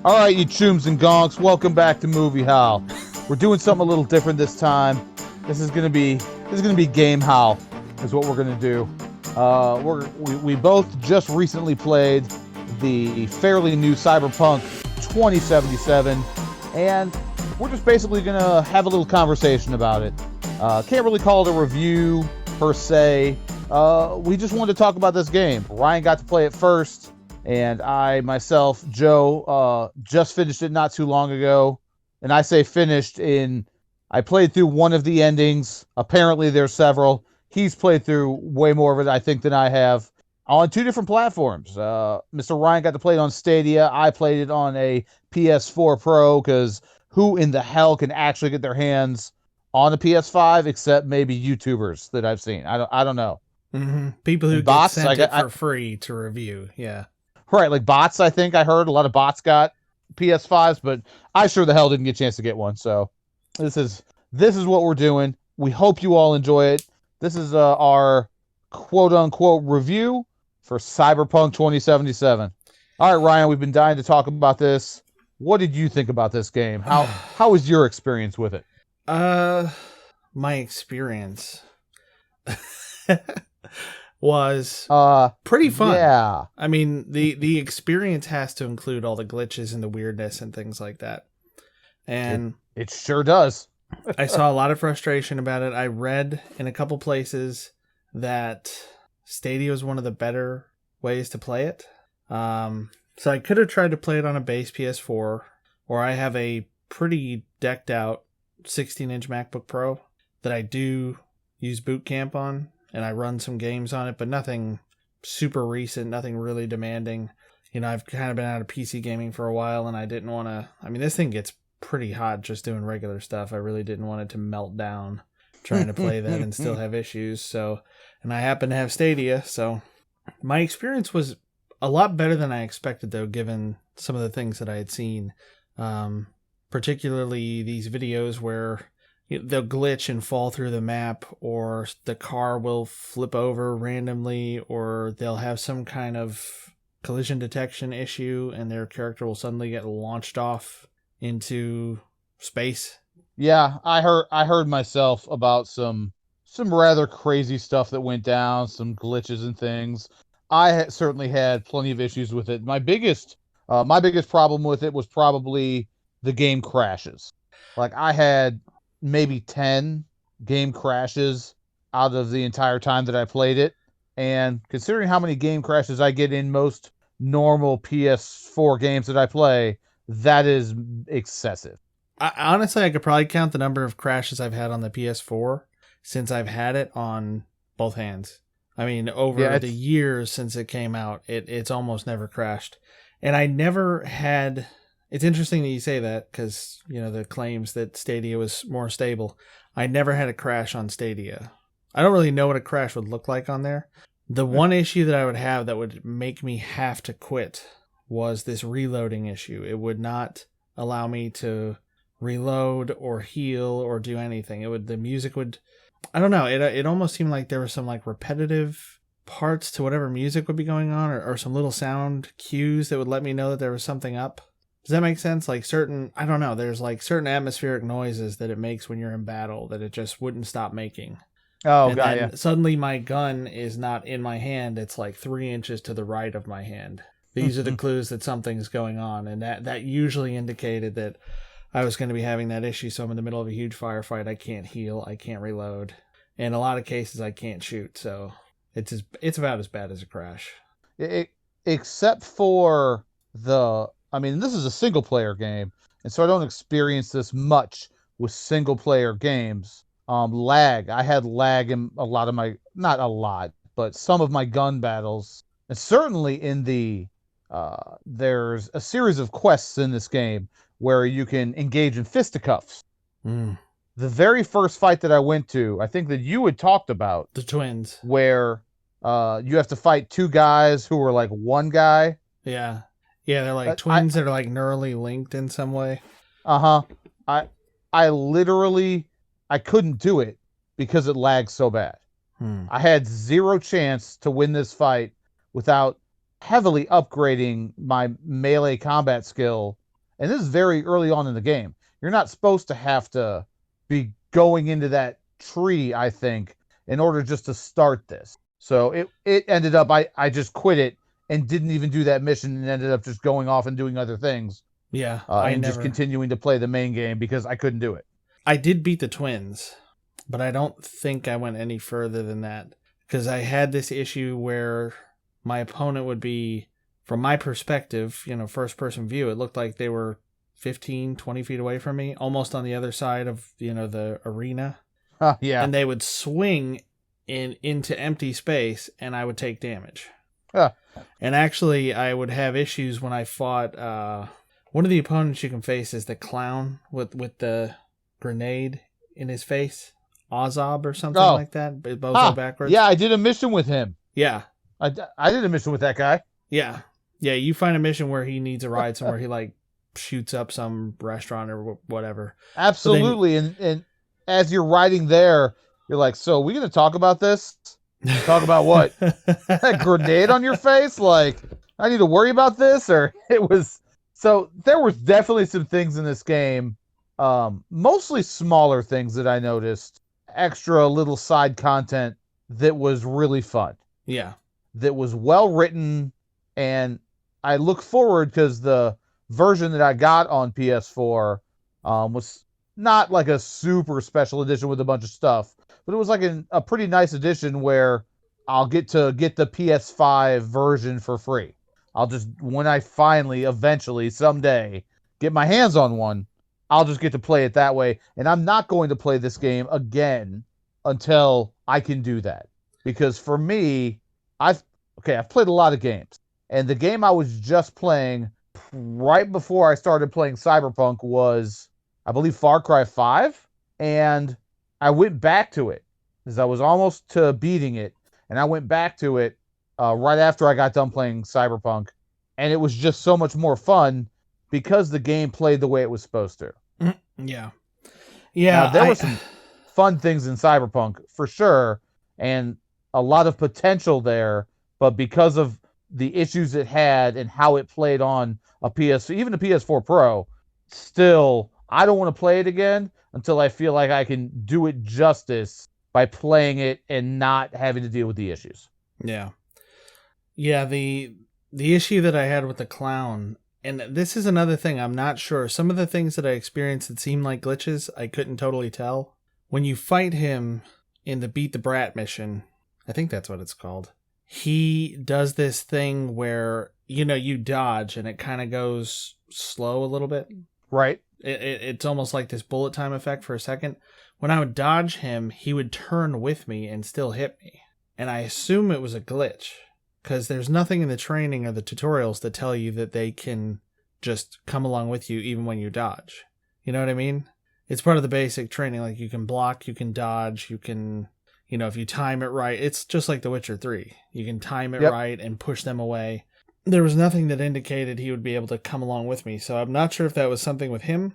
All right, you chooms and gonks, welcome back to Movie Howl. We're doing something a little different this time. This is gonna be Game Howl, is what we're gonna do. We both just recently played the fairly new Cyberpunk 2077, and we're just basically gonna have a little conversation about it. Can't really call it a review per se. We just wanted to talk about this game. Ryan got to play it first. And I myself, Joe, just finished it not too long ago. And I say finished I played through one of the endings. Apparently there's several. He's played through way more of it, I think, than I have on two different platforms. Mr. Ryan got to play it on Stadia. I played it on a PS4 Pro because who in the hell can actually get their hands on a PS5 except maybe YouTubers that I've seen? I don't know. Mm-hmm. People who bots, get sent it for free to review. Yeah. Right, like bots, I think I heard a lot of bots got PS5s, but I sure the hell didn't get a chance to get one. So this is what we're doing. We hope you all enjoy it. This is our quote unquote review for Cyberpunk 2077. All right, Ryan, we've been dying to talk about this. What did you think about this game? How was your experience with it? My experience was pretty fun. Yeah. I mean, the experience has to include all the glitches and the weirdness and things like that. And it sure does. I saw a lot of frustration about it. I read in a couple places that Stadia was one of the better ways to play it. So I could have tried to play it on a base PS4, or I have a pretty decked out 16-inch MacBook Pro that I do use Boot Camp on. And I run some games on it, but nothing super recent, nothing really demanding. You know, I've kind of been out of PC gaming for a while, and I didn't want to... I mean, this thing gets pretty hot just doing regular stuff. I really didn't want it to melt down trying to play that and still have issues. So, and I happen to have Stadia, so my experience was a lot better than I expected, though, given some of the things that I had seen. Particularly these videos where they'll glitch and fall through the map, or the car will flip over randomly, or they'll have some kind of collision detection issue and their character will suddenly get launched off into space. Yeah, I heard myself about some rather crazy stuff that went down, some glitches and things. I certainly had plenty of issues with it. My biggest problem with it was probably the game crashes. Like, I had maybe 10 game crashes out of the entire time that I played it. And considering how many game crashes I get in most normal PS4 games that I play, that is excessive. Honestly, I could probably count the number of crashes I've had on the PS4 since I've had it on both hands. I mean, over the years since it came out, it's almost never crashed. And I never had... It's interesting that you say that because, you know, the claims that Stadia was more stable. I never had a crash on Stadia. I don't really know what a crash would look like on there. The one issue that I would have that would make me have to quit was this reloading issue. It would not allow me to reload or heal or do anything. The music would, I don't know. It almost seemed like there were some like repetitive parts to whatever music would be going on, or some little sound cues that would let me know that there was something up. Does that make sense? Like I don't know, there's like certain atmospheric noises that it makes when you're in battle that it just wouldn't stop making. Oh, and got then ya. Suddenly my gun is not in my hand, it's like 3 inches to the right of my hand. These are the clues that something's going on, and that usually indicated that I was going to be having that issue. So I'm in the middle of a huge firefight, I can't heal, I can't reload. In a lot of cases I can't shoot, so it's about as bad as a crash. Except for this is a single player game, and so I don't experience this much with single player games. Lag. I had lag in a lot of not a lot, but some of my gun battles. And certainly in there's a series of quests in this game where you can engage in fisticuffs. Mm. The very first fight that I went to, I think that you had talked about. The twins. Where you have to fight two guys who are like one guy. Yeah. Yeah, they're like twins that are like neurally linked in some way. Uh-huh. I literally, I couldn't do it because it lagged so bad. I had zero chance to win this fight without heavily upgrading my melee combat skill and this is very early on in the game. You're not supposed to have to be going into that tree, I think, in order just to start this. So it ended up, I just quit it and didn't even do that mission and ended up just going off and doing other things. Yeah. Just continuing to play the main game because I couldn't do it. I did beat the twins, but I don't think I went any further than that because I had this issue where my opponent would be, from my perspective, first person view, it looked like they were 15, 20 feet away from me, almost on the other side of, the arena. Yeah. And they would swing into empty space and I would take damage. And actually, I would have issues when I fought, one of the opponents you can face is the clown with the grenade in his face. Ozob or something like that. Bozo backwards. Yeah, I did a mission with him. Yeah. I did a mission with that guy. Yeah. Yeah, you find a mission where he needs a ride somewhere. He shoots up some restaurant or whatever. Absolutely. And as you're riding there, you're like, so are we going to talk about this? Talk about what? That grenade on your face? Like, I need to worry about this? Or so there was definitely some things in this game, mostly smaller things that I noticed, extra little side content that was really fun. Yeah. That was well written, and I look forward because the version that I got on PS4 was not like a super special edition with a bunch of stuff, but it was like a pretty nice edition where I'll get the PS5 version for free. I'll just, when I finally, eventually, someday, get my hands on one, I'll just get to play it that way. And I'm not going to play this game again until I can do that. Because for me, I've played a lot of games. And the game I was just playing right before I started playing Cyberpunk was, I believe, Far Cry 5. And I went back to it because I was almost to beating it. And I went back to it right after I got done playing Cyberpunk. And it was just so much more fun because the game played the way it was supposed to. Yeah. Yeah. Now, there were some fun things in Cyberpunk for sure. And a lot of potential there. But because of the issues it had and how it played on even a PS4 Pro, still, I don't want to play it again until I feel like I can do it justice by playing it and not having to deal with the issues. Yeah. Yeah, the issue that I had with the clown, and this is another thing, I'm not sure. Some of the things that I experienced that seemed like glitches, I couldn't totally tell. When you fight him in the Beat the Brat mission, I think that's what it's called, he does this thing where, you dodge and it kind of goes slow a little bit. Right. It's almost like this bullet time effect for a second. When I would dodge him, he would turn with me and still hit me. And I assume it was a glitch, because there's nothing in the training or the tutorials that tell you that they can just come along with you even when you dodge. You know what I mean? It's part of the basic training. Like, you can block, you can dodge, you can, if you time it right, it's just like The Witcher 3. You can time it right and push them away. There was nothing that indicated he would be able to come along with me, so I'm not sure if that was something with him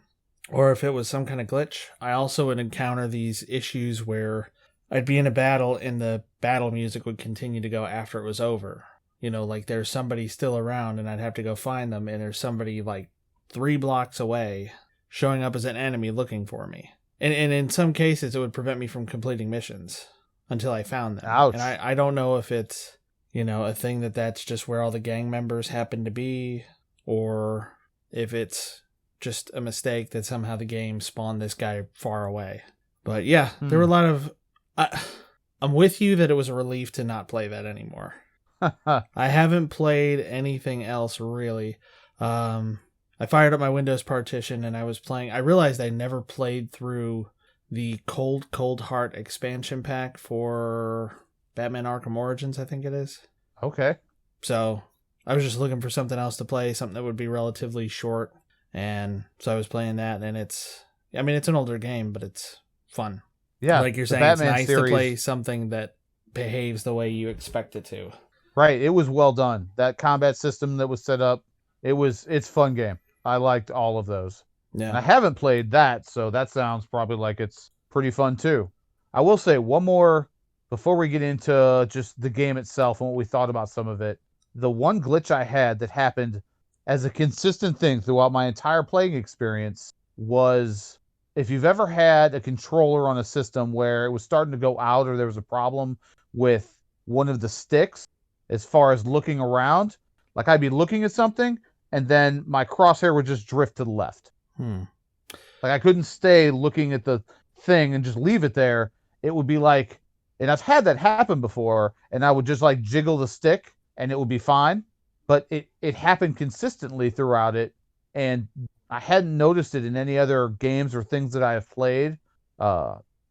or if it was some kind of glitch. I also would encounter these issues where I'd be in a battle and the battle music would continue to go after it was over. Like there's somebody still around and I'd have to go find them, and there's somebody like 3 blocks away showing up as an enemy looking for me. And in some cases it would prevent me from completing missions until I found them. Ouch. And I don't know if it's, a thing that's just where all the gang members happen to be, or if it's just a mistake that somehow the game spawned this guy far away. But yeah, there were a lot of... I'm with you that it was a relief to not play that anymore. I haven't played anything else, really. I fired up my Windows partition and I was playing... I realized I never played through the Cold Heart expansion pack for Batman Arkham Origins, I think it is. Okay. So I was just looking for something else to play, something that would be relatively short. And so I was playing that, and it's an older game, but it's fun. Yeah. Like you're saying, it's nice to play something that behaves the way you expect it to. Right. It was well done. That combat system that was set up, it's a fun game. I liked all of those. Yeah. And I haven't played that, so that sounds probably like it's pretty fun too. I will say one more before we get into just the game itself and what we thought about some of it. The one glitch I had that happened as a consistent thing throughout my entire playing experience was, if you've ever had a controller on a system where it was starting to go out or there was a problem with one of the sticks as far as looking around, like I'd be looking at something and then my crosshair would just drift to the left. Like I couldn't stay looking at the thing and just leave it there. It would be like, and I've had that happen before, and I would just like jiggle the stick and it would be fine. But it happened consistently throughout it, and I hadn't noticed it in any other games or things that I have played,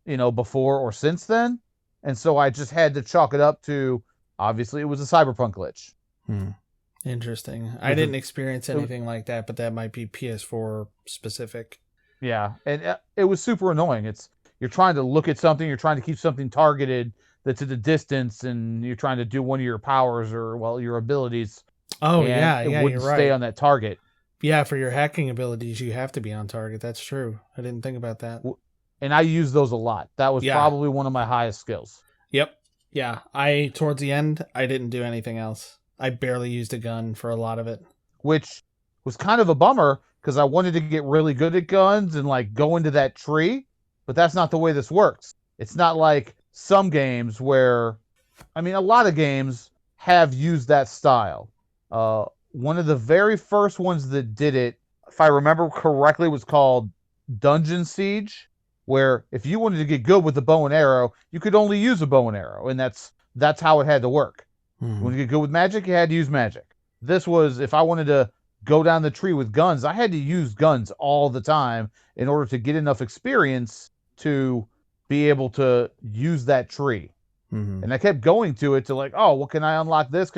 before or since then. And so I just had to chalk it up to, obviously, it was a Cyberpunk glitch. Interesting. I didn't experience anything like that, but that might be PS4 specific. Yeah, and it was super annoying. You're trying to look at something, you're trying to keep something targeted that's at a distance, and you're trying to do one of your powers or, well, your abilities. Oh, yeah, it wouldn't you're right. stay on that target. Yeah, for your hacking abilities, you have to be on target. That's true. I didn't think about that. And I use those a lot. That was probably one of my highest skills. Yep. Yeah, towards the end, I didn't do anything else. I barely used a gun for a lot of it. Which was kind of a bummer, because I wanted to get really good at guns and like go into that tree, but that's not the way this works. It's not like some games where, a lot of games have used that style. One of the very first ones that did it, if I remember correctly, was called Dungeon Siege, where if you wanted to get good with the bow and arrow, you could only use a bow and arrow, and that's how it had to work. When you get good with magic, you had to use magic. This was, if I wanted to go down the tree with guns, I had to use guns all the time in order to get enough experience to be able to use that tree. And I kept going to it to like, oh, well, can I unlock this?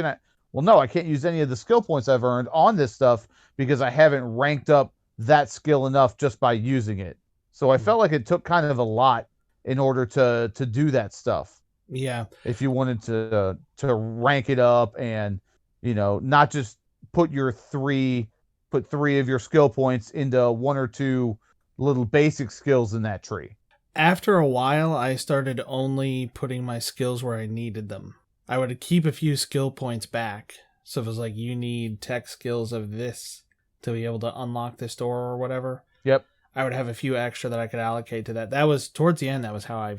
Well, no, I can't use any of the skill points I've earned on this stuff because I haven't ranked up that skill enough just by using it. So I felt like it took kind of a lot in order to do that stuff. Yeah. If you wanted to rank it up and, not just put three of your skill points into one or two little basic skills in that tree. After a while, I started only putting my skills where I needed them. I would keep a few skill points back. So if it was like, you need tech skills of this to be able to unlock this door or whatever. Yep. I would have a few extra that I could allocate to that. That was, towards the end, that was how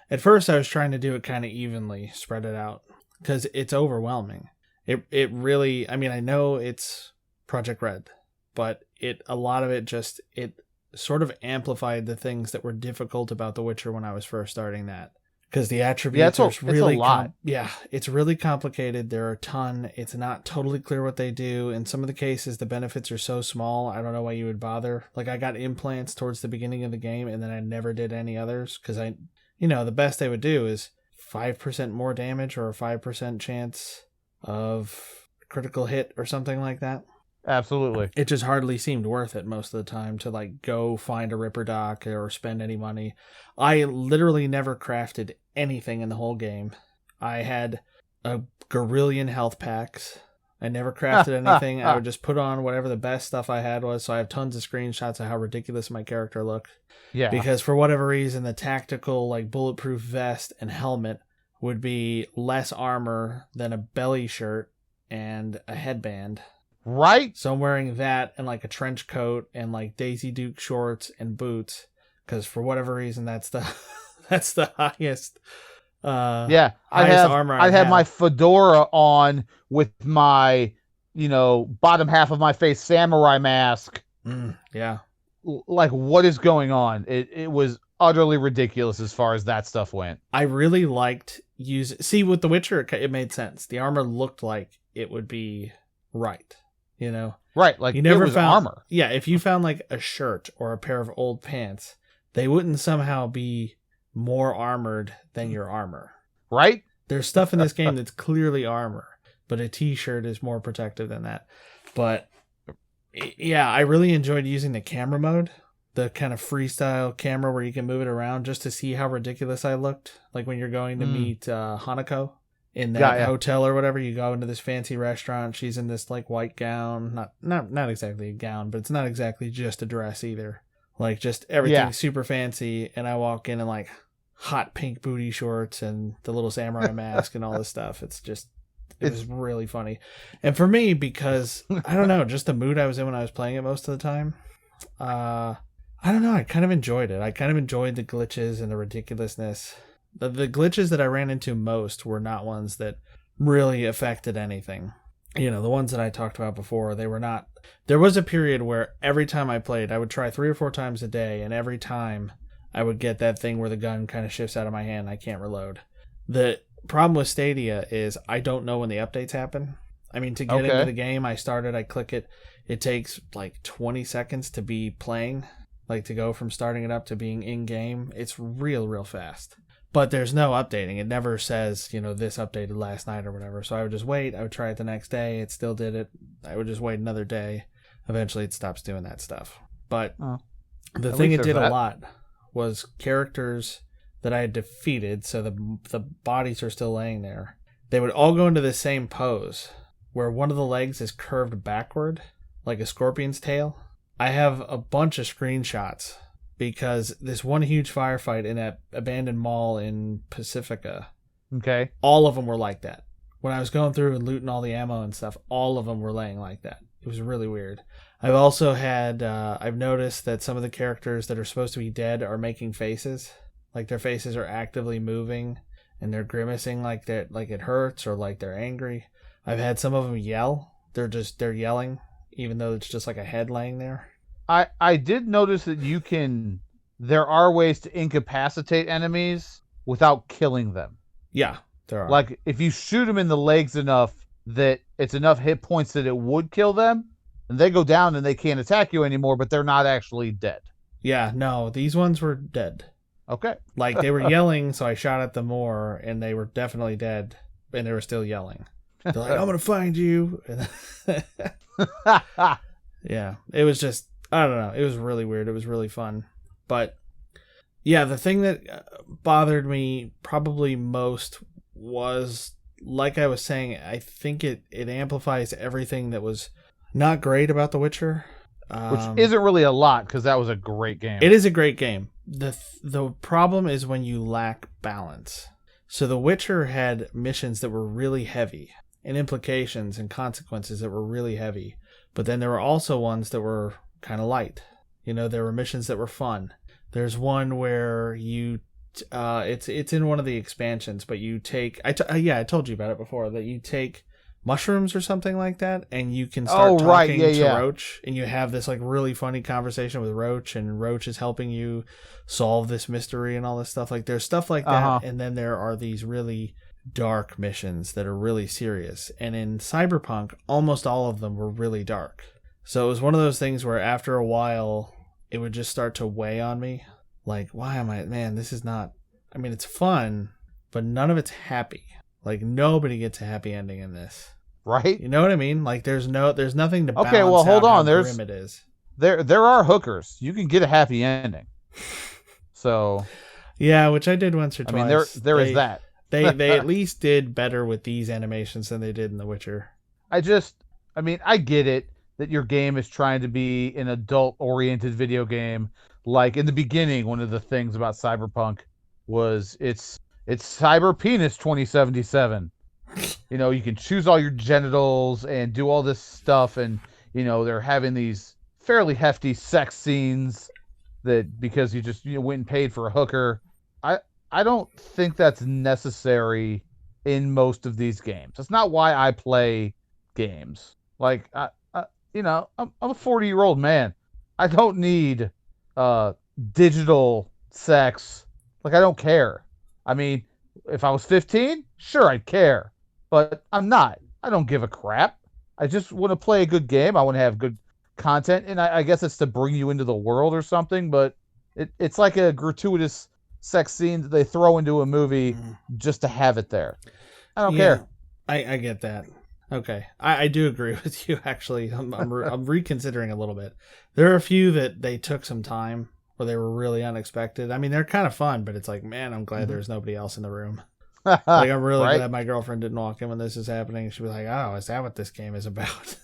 at first I was trying to do it kind of evenly, spread it out, because it's overwhelming. It really, I know it's Project Red, but a lot of it just, it sort of amplified the things that were difficult about The Witcher when I was first starting that. Because the attributes are really, it's a lot. It's really complicated. There are a ton. It's not totally clear what they do. In some of the cases, the benefits are so small, I don't know why you would bother. Like, I got implants towards the beginning of the game, and then I never did any others, because the best they would do is 5% more damage or a 5% chance of critical hit or something like that. Absolutely. It just hardly seemed worth it most of the time to like go find a Ripper Doc or spend any money. I literally never crafted anything in the whole game. I had a gorillion health packs. I never crafted anything. I would just put on whatever the best stuff I had was. So I have tons of screenshots of how ridiculous my character looked. Yeah. Because for whatever reason, the tactical like bulletproof vest and helmet would be less armor than a belly shirt and a headband. Right? So I'm wearing that and like a trench coat and like Daisy Duke shorts and boots, because for whatever reason that's the highest. I'd have my fedora on with my, bottom half of my face samurai mask. Yeah. Like, what is going on? It was utterly ridiculous as far as that stuff went. I really liked with The Witcher, it made sense. The armor looked like it would be right. Right, like you never it was found armor. Yeah, if you found like a shirt or a pair of old pants, they wouldn't somehow be more armored than your armor. Right? There's stuff in this game that's clearly armor, but a t-shirt is more protective than that. But yeah, I really enjoyed using the camera mode, the kind of freestyle camera where you can move it around just to see how ridiculous I looked. Like when you're going to meet Hanako in that hotel or whatever, you go into this fancy restaurant. She's in this like white gown, not exactly a gown, but it's not exactly just a dress either. Like just everything super fancy. And I walk in like hot pink booty shorts and the little samurai mask and all this stuff. It's just It was really funny. And for me, because, I don't know, just the mood I was in when I was playing it most of the time, I don't know, I kind of enjoyed it. I kind of enjoyed the glitches and the ridiculousness. The glitches that I ran into most were not ones that really affected anything. You know, the ones that I talked about before, they were not... There was a period where every time I played, I would try 3 or 4 times a day, and every time I would get that thing where the gun kind of shifts out of my hand and I can't reload. The problem with Stadia is I don't know when the updates happen. I mean, to get into the game, I click it. It takes like 20 seconds to be playing, like to go from starting it up to being in-game. It's real fast. But there's no updating. It never says, this updated last night or whatever. So I would just wait. I would try it the next day. It still did it. I would just wait another day. Eventually it stops doing that stuff. But the thing it did a lot was characters that I had defeated, so the bodies are still laying there. They would all go into the same pose, where one of the legs is curved backward, like a scorpion's tail. I have a bunch of screenshots, because this one huge firefight in that abandoned mall in Pacifica, all of them were like that. When I was going through and looting all the ammo and stuff, all of them were laying like that. It was really weird. I've also had, I've noticed that some of the characters that are supposed to be dead are making faces. Like their faces are actively moving and they're grimacing like it hurts or like they're angry. I've had some of them yell. They're yelling, even though it's just like a head laying there. I did notice that there are ways to incapacitate enemies without killing them. Yeah, there are. Like if you shoot them in the legs enough that it's enough hit points that it would kill them, and they go down and they can't attack you anymore, but they're not actually dead. Yeah, no, these ones were dead. Okay. Like they were yelling, so I shot at them more, and they were definitely dead, and they were still yelling. They're like, "I'm gonna find you." Yeah, it was just, I don't know. It was really weird. It was really fun, but yeah, the thing that bothered me probably most was, like I was saying, I think it amplifies everything that was not great about The Witcher. Which isn't really a lot, because that was a great game. It is a great game. The problem is when you lack balance. So The Witcher had missions that were really heavy, and implications and consequences that were really heavy. But then there were also ones that were kind of light. There were missions that were fun. There's one where you... it's in one of the expansions, but you take... I told you about it before, that you take mushrooms or something like that, and you can start talking to Roach, and you have this like really funny conversation with Roach, and Roach is helping you solve this mystery and all this stuff. Like there's stuff like that, and then there are these really dark missions that are really serious. And in Cyberpunk, almost all of them were really dark. So it was one of those things where after a while, it would just start to weigh on me. Like, why am I... Man, this is not... I mean, it's fun, but none of it's happy. Like, nobody gets a happy ending in this. Right? You know what I mean? Like, there's nothing to balance hold on. how grim it is. There are hookers. You can get a happy ending. So... Yeah, which I did once or twice. I mean, there is that. They at least did better with these animations than they did in The Witcher. I get it that your game is trying to be an adult-oriented video game. Like in the beginning, one of the things about Cyberpunk was it's Cyber Penis 2077. You can choose all your genitals and do all this stuff, and they're having these fairly hefty sex scenes that because you just went and paid for a hooker. I don't think that's necessary in most of these games. That's not why I play games. Like I'm a 40-year-old man. I don't need digital sex. Like I don't care. I mean, if I was 15, sure I'd care, but I'm not. I don't give a crap. I just want to play a good game. I want to have good content, and I guess it's to bring you into the world or something. But it's like a gratuitous sex scene that they throw into a movie just to have it there. I don't care. I get that. Okay, I do agree with you. Actually, I'm reconsidering a little bit. There are a few that they took some time, where they were really unexpected. I mean, they're kind of fun, but it's like, man, I'm glad there's nobody else in the room. Like, I'm really glad my girlfriend didn't walk in when this is happening. She was like, "Oh, is that what this game is about?"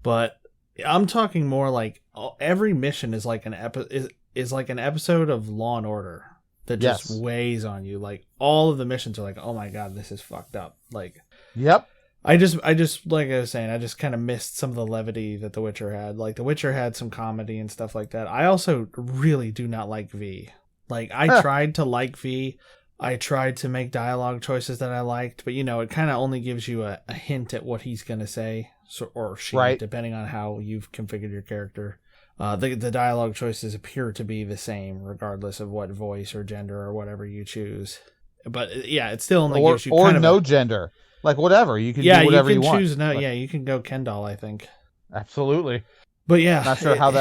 But I'm talking more like every mission is like an episode of Law and Order. that just weighs on you. Like, all of the missions are like, oh my god, this is fucked up. Like, yep. I just like I was saying, I just kind of missed some of the levity that The Witcher had. Like, The Witcher had some comedy and stuff like that. I also really do not like V. Like, I tried to like V. I tried to make dialogue choices that I liked, but, you know, it kind of only gives you a hint at what he's going to say, or she, right, depending on how you've configured your character. The dialogue choices appear to be the same, regardless of what voice or gender or whatever you choose. But, yeah, it still only gives you kind of no gender. Like, whatever. You can do whatever you want. Choose no, yeah, you can go Ken doll, I think. Absolutely. But yeah. Not sure how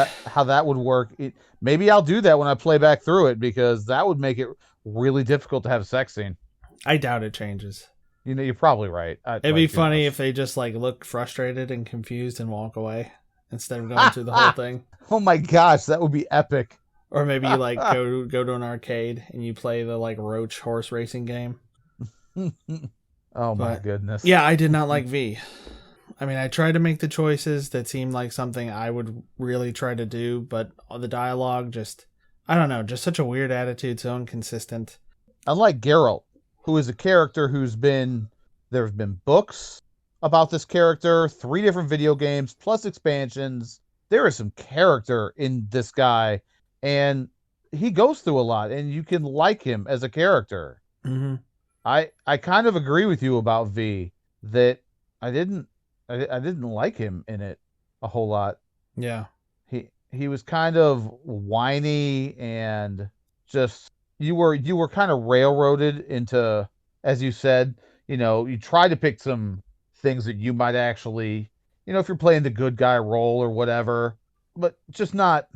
that would work. Maybe I'll do that when I play back through it, because that would make it really difficult to have a sex scene. I doubt it changes. You know, you're probably right. It'd be funny if they just, like, look frustrated and confused and walk away instead of going through the whole thing. Oh my gosh, that would be epic. Or maybe you, like, go to an arcade and you play the, like, Roach horse racing game. Oh my goodness. Yeah, I did not like V. I mean, I tried to make the choices that seemed like something I would really try to do, but the dialogue just, I don't know, just such a weird attitude, so inconsistent. Unlike Geralt, who is a character there's been books about this character, 3 different video games, plus expansions. There is some character in this guy, and he goes through a lot, and you can like him as a character. Mm-hmm. I kind of agree with you about V, that I didn't like him in it a whole lot. Yeah. He was kind of whiny, and just you were kind of railroaded into, as you said, you know, you try to pick some things that you might actually, you know, if you're playing the good guy role or whatever, but just not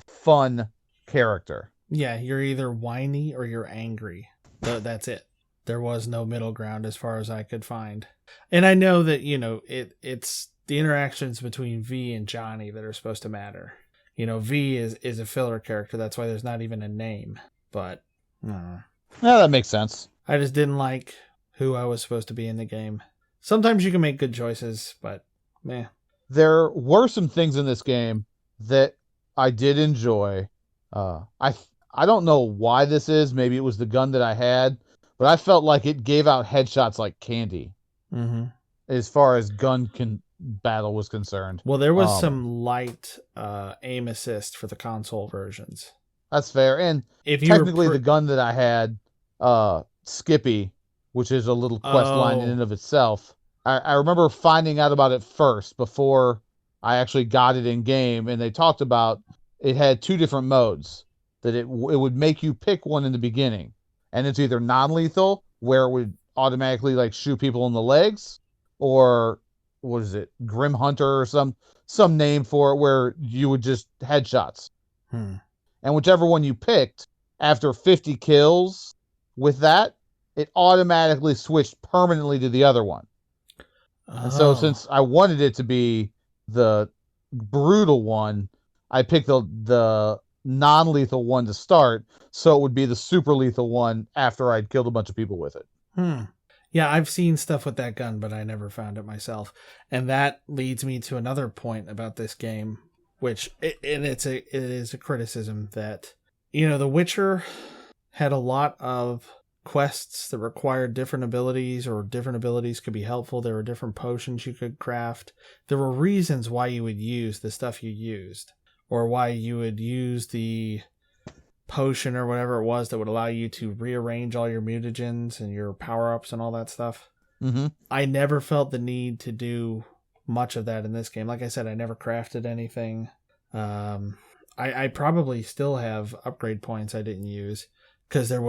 fun character. Yeah, you're either whiny or you're angry. That's it. There was no middle ground as far as I could find. And I know that, you know, it's the interactions between V and Johnny that are supposed to matter. You know, V is a filler character. That's why there's not even a name. But, yeah, that makes sense. I just didn't like who I was supposed to be in the game. Sometimes you can make good choices, but, meh. There were some things in this game that I did enjoy. I don't know why this is. Maybe it was the gun that I had, but I felt like it gave out headshots like candy. Mm-hmm. As far as gun battle was concerned. Well, there was some light aim assist for the console versions. That's fair. And if technically the gun that I had, Skippy, which is a little quest line in and of itself, I remember finding out about it first before I actually got it in game, and they talked about it had 2 different modes. That it would make you pick one in the beginning, and it's either non-lethal, where it would automatically like shoot people in the legs, or what is it, Grim Hunter or some name for it, where you would just headshots. And whichever one you picked, after 50 kills with that, it automatically switched permanently to the other one. And so since I wanted it to be the brutal one, I picked the non-lethal one to start, so it would be the super lethal one after I'd killed a bunch of people with it. Yeah, I've seen stuff with that gun, but I never found it myself. And that leads me to another point about this game, which it is a criticism that, you know, The Witcher had a lot of quests that required different abilities, or different abilities could be helpful. There were different potions you could craft. There were reasons why you would use the stuff you used, or why you would use the potion or whatever it was that would allow you to rearrange all your mutagens and your power-ups and all that stuff. Mm-hmm. I never felt the need to do much of that in this game. Like I said, I never crafted anything. I probably still have upgrade points I didn't use because there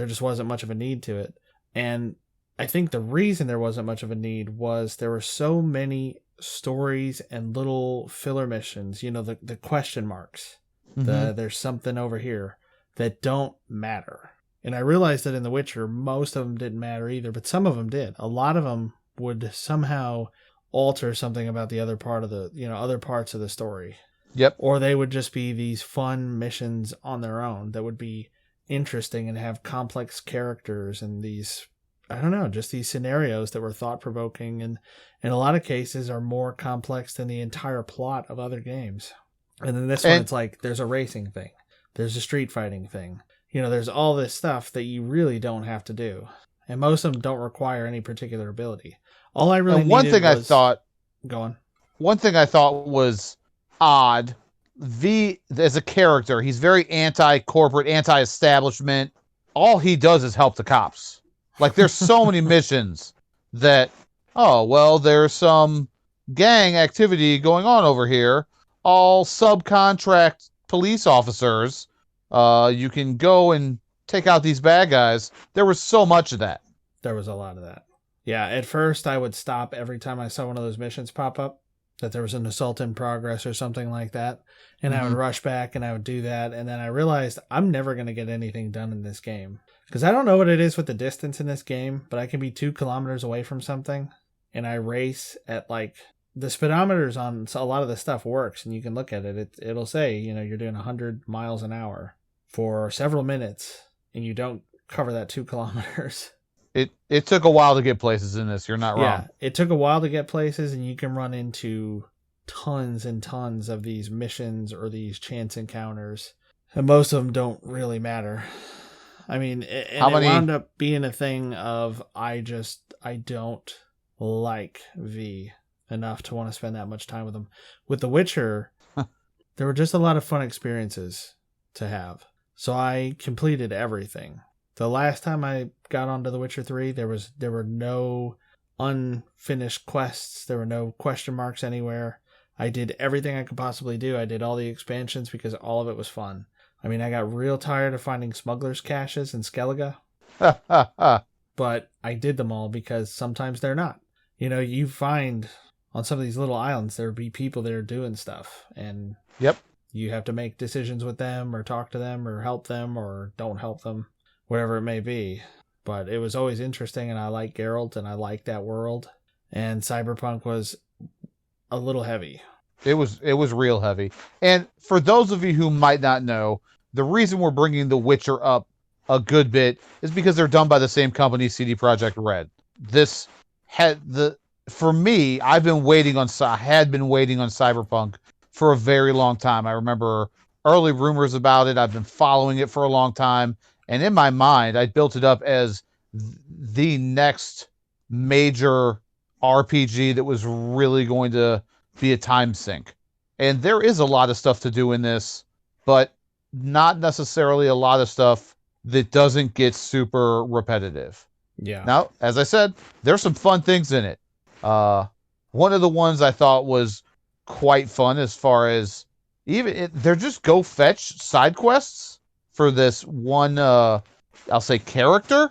just wasn't much of a need to it. And I think the reason there wasn't much of a need was there were so many stories and little filler missions, you know, the question marks, there's something over here, that don't matter. And I realized that in The Witcher, most of them didn't matter either, but some of them did. A lot of them would somehow alter something about the other part of other parts of the story. Yep. Or they would just be these fun missions on their own that would be interesting and have complex characters and these, I don't know, just these scenarios that were thought-provoking and in a lot of cases are more complex than the entire plot of other games. And then this one, it's like, there's a racing thing. There's a street fighting thing. There's all this stuff that you really don't have to do. And most of them don't require any particular ability. All I really and one needed thing I was... thought, Go on. One thing I thought was odd. V, as a character, he's very anti-corporate, anti-establishment. All he does is help the cops. Like, there's so many missions that, oh, well, there's some gang activity going on over here. All subcontract police officers. You can go and take out these bad guys. There was so much of that. There was a lot of that. Yeah, at first I would stop every time I saw one of those missions pop up, that there was an assault in progress or something like that. And I would rush back and I would do that. And then I realized I'm never going to get anything done in this game. Because I don't know what it is with the distance in this game, but I can be 2 kilometers away from something. And I race at like... The speedometers on a lot of the stuff works. And you can look at it. It'll say, you're doing 100 miles an hour for several minutes. And you don't cover that 2 kilometers. It took a while to get places in this. You're not wrong. Yeah, it took a while to get places, and you can run into tons and tons of these missions or these chance encounters, and most of them don't really matter. I mean, it wound up being a thing of I don't like V enough to want to spend that much time with him. With The Witcher, there were just a lot of fun experiences to have. So I completed everything. The last time I got onto The Witcher 3, there were no unfinished quests. There were no question marks anywhere. I did everything I could possibly do. I did all the expansions because all of it was fun. I mean, I got real tired of finding smugglers' caches in Skellige. But I did them all because sometimes they're not. You find on some of these little islands, there would be people that are doing stuff. And yep, you have to make decisions with them or talk to them or help them or don't help them. Whatever it may be. But it was always interesting, and I like Geralt, and I like that world. And Cyberpunk was a little heavy. It was real heavy. And for those of you who might not know, the reason we're bringing The Witcher up a good bit is because they're done by the same company, CD Projekt Red. For me, I had been waiting on Cyberpunk for a very long time. I remember early rumors about it. I've been following it for a long time. And in my mind, I built it up as the next major RPG that was really going to be a time sink. And there is a lot of stuff to do in this, but not necessarily a lot of stuff that doesn't get super repetitive. Yeah. Now, as I said, there's some fun things in it. One of the ones I thought was quite fun as far as they're just go fetch side quests. For this one, I'll say character,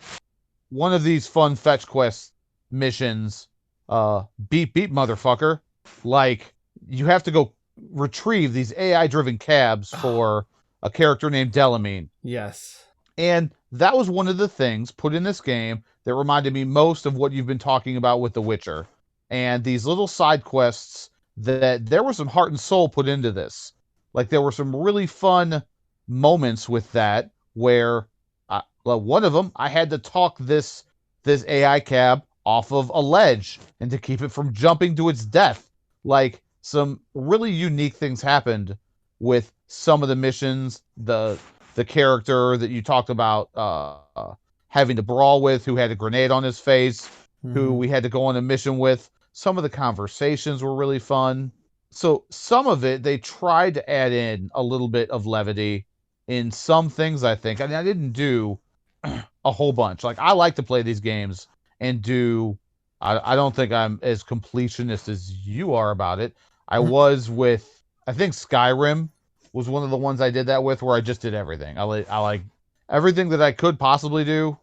one of these fun fetch quest missions, beep motherfucker, like you have to go retrieve these AI-driven cabs for a character named Delamine. Yes. And that was one of the things put in this game that reminded me most of what you've been talking about with The Witcher. And these little side quests that there was some heart and soul put into this. Like there were some really fun moments with that where one of them I had to talk this AI cab off of a ledge and to keep it from jumping to its death. Like some really unique things happened with some of the missions. The character that you talked about having to brawl with, who had a grenade on his face, who we had to go on a mission with. Some of the conversations were really fun. So some of it, they tried to add in a little bit of levity in some things, I think. I mean, I didn't do a whole bunch. Like, I like to play these games and I don't think I'm as completionist as you are about it. I was with, I think Skyrim was one of the ones I did that with, where I just did everything. I like everything that I could possibly do.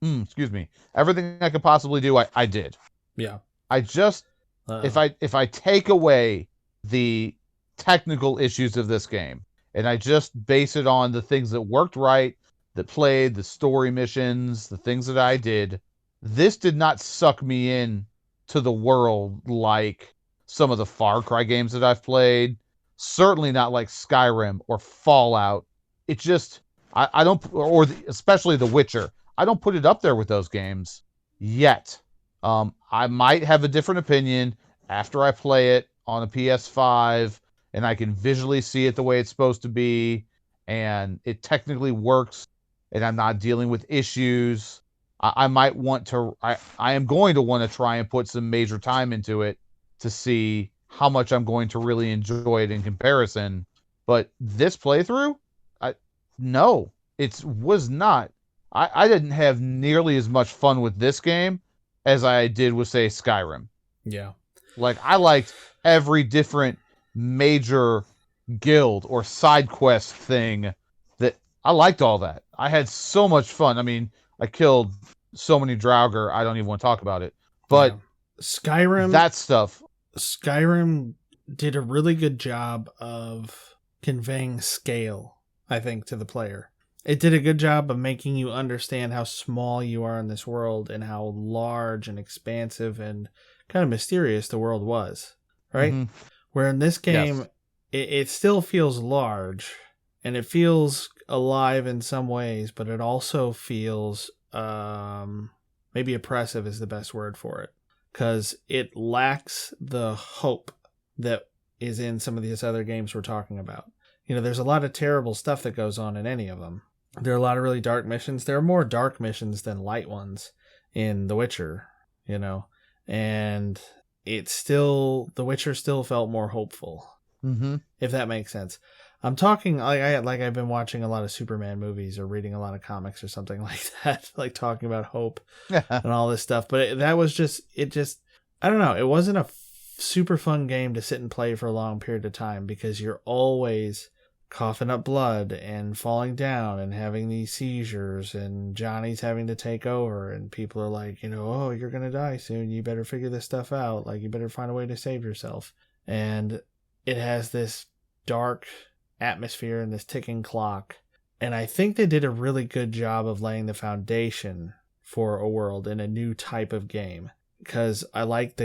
Everything I could possibly do, I did. Yeah. I just, if I take away the technical issues of this game, and I just base it on the things that worked right, that played, the story missions, the things that I did, this did not suck me in to the world like some of the Far Cry games that I've played. Certainly not like Skyrim or Fallout. It just, I don't, especially The Witcher, I don't put it up there with those games yet. I might have a different opinion after I play it on a PS5 and I can visually see it the way it's supposed to be, and it technically works, and I'm not dealing with issues, I might want to. I am going to want to try and put some major time into it to see how much I'm going to really enjoy it in comparison. But this playthrough, no, it was not. I didn't have nearly as much fun with this game as I did with, say, Skyrim. Yeah. Like, I liked every different major guild or side quest thing. That I liked all that. I had so much fun. I mean, I killed so many Draugr, I don't even want to talk about it. But Skyrim, that stuff. Skyrim did a really good job of conveying scale, I think, to the player. It did a good job of making you understand how small you are in this world and how large and expansive and kind of mysterious the world was, right? Mm-hmm. Where in this game, yes, it still feels large and it feels alive in some ways, but it also feels maybe oppressive is the best word for it, because it lacks the hope that is in some of these other games we're talking about. You know, there's a lot of terrible stuff that goes on in any of them. There are a lot of really dark missions. There are more dark missions than light ones in The Witcher, you know, and it's still, The Witcher still felt more hopeful, if that makes sense. I'm talking, like I've been watching a lot of Superman movies or reading a lot of comics or something like that, like talking about hope and all this stuff. But that was just, I don't know. It wasn't a super fun game to sit and play for a long period of time because you're always coughing up blood and falling down and having these seizures, and Johnny's having to take over, and people are like, you know, oh, you're going to die soon. You better figure this stuff out. Like, you better find a way to save yourself. And it has this dark atmosphere and this ticking clock. And I think they did a really good job of laying the foundation for a world in a new type of game, because I like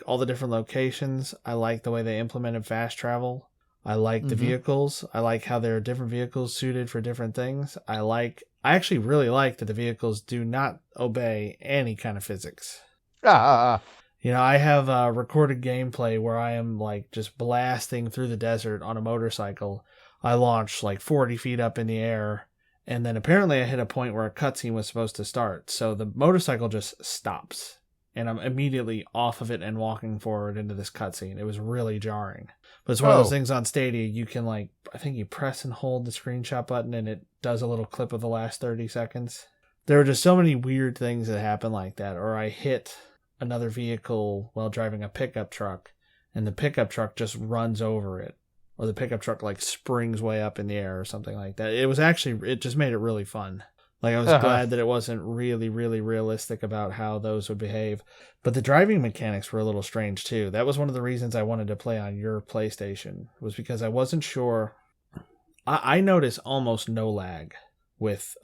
all the different locations. I like the way they implemented fast travel. I like the vehicles. I like how there are different vehicles suited for different things. I actually really like that the vehicles do not obey any kind of physics. You know, I have recorded gameplay where I am like just blasting through the desert on a motorcycle. I launch like 40 feet up in the air, and then apparently I hit a point where a cutscene was supposed to start. So the motorcycle just stops, and I'm immediately off of it and walking forward into this cutscene. It was really jarring. But it's one of those things on Stadia, you can I think you press and hold the screenshot button and it does a little clip of the last 30 seconds. There were just so many weird things that happen like that. Or I hit another vehicle while driving a pickup truck and the pickup truck just runs over it. Or the pickup truck springs way up in the air or something like that. It just made it really fun. Like, I was glad that it wasn't really, really realistic about how those would behave. But the driving mechanics were a little strange, too. That was one of the reasons I wanted to play on your PlayStation, was because I wasn't sure. I noticed almost no lag with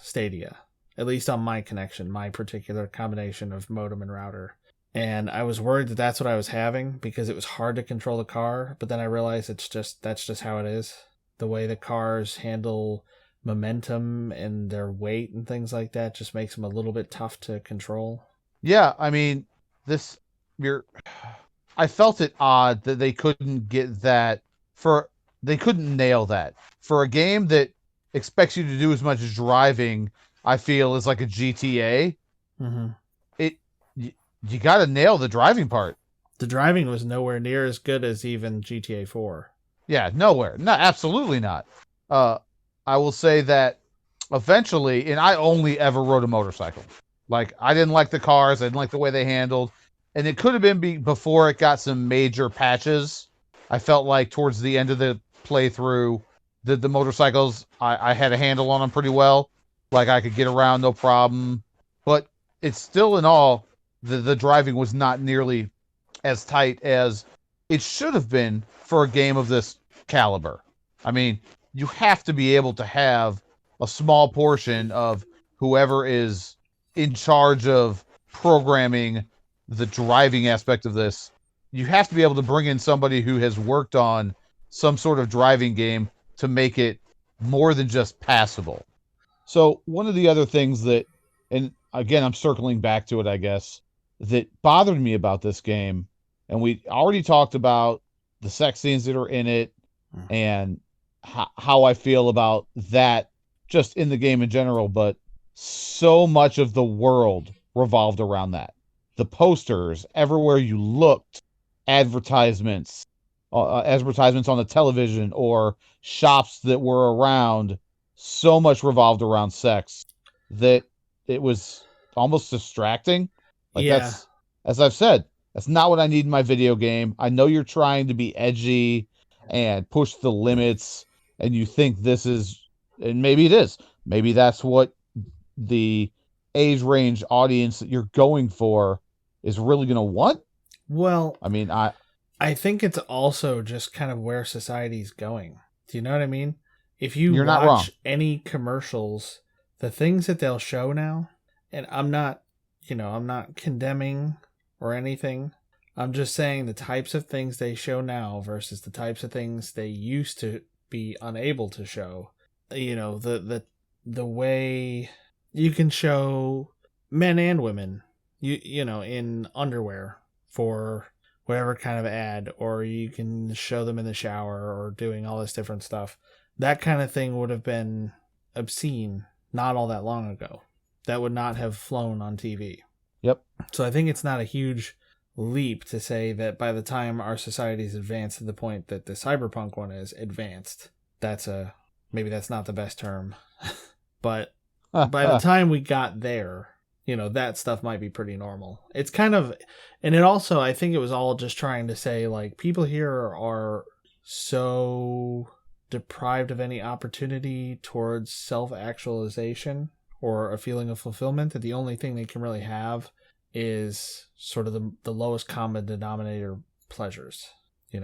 Stadia, at least on my connection, my particular combination of modem and router. And I was worried that that's what I was having, because it was hard to control the car. But then I realized that's just how it is. The way the cars handle momentum and their weight and things like that just makes them a little bit tough to control. Yeah, I mean, I felt it odd that they couldn't get that they couldn't nail that. For a game that expects you to do as much as driving, I feel, is like a GTA. You got to nail the driving part. The driving was nowhere near as good as even GTA 4. Yeah, nowhere. No, absolutely not. I will say that eventually, and I only ever rode a motorcycle. Like, I didn't like the cars. I didn't like the way they handled. And it could have been before it got some major patches. I felt like towards the end of the playthrough, the motorcycles, I had a handle on them pretty well. Like, I could get around no problem. But it's still, in all, the driving was not nearly as tight as it should have been for a game of this caliber. I mean, you have to be able to have a small portion of whoever is in charge of programming the driving aspect of this. You have to be able to bring in somebody who has worked on some sort of driving game to make it more than just passable. So one of the other things that, and again, I'm circling back to it, I guess, that bothered me about this game, and we already talked about the sex scenes that are in it, and how I feel about that just in the game in general, but so much of the world revolved around that. The posters, everywhere you looked, advertisements, advertisements on the television or shops that were around, so much revolved around sex that it was almost distracting. Like Yeah. that's, as I've said, that's not what I need in my video game. I know you're trying to be edgy and push the limits, and you think this is, and maybe it is. Maybe that's what the age range audience that you're going for is really going to want. Well, I mean, I think it's also just kind of where society's going. Do you know what I mean? If you you're not wrong. watch any commercials, the things that they'll show now, and I'm not, I'm not condemning or anything. I'm just saying the types of things they show now versus the types of things they used to be unable to show. The way you can show men and women, in underwear for whatever kind of ad, or you can show them in the shower or doing all this different stuff. That kind of thing would have been obscene not all that long ago. That would not have flown on TV. Yep. So I think it's not a huge leap to say that by the time our society's advanced to the point that the cyberpunk one is advanced, maybe that's not the best term, but by the time we got there, that stuff might be pretty normal. It's kind of, and it also, I think it was all just trying to say, like, people here are so deprived of any opportunity towards self-actualization or a feeling of fulfillment that the only thing they can really have is sort of the lowest common denominator pleasures.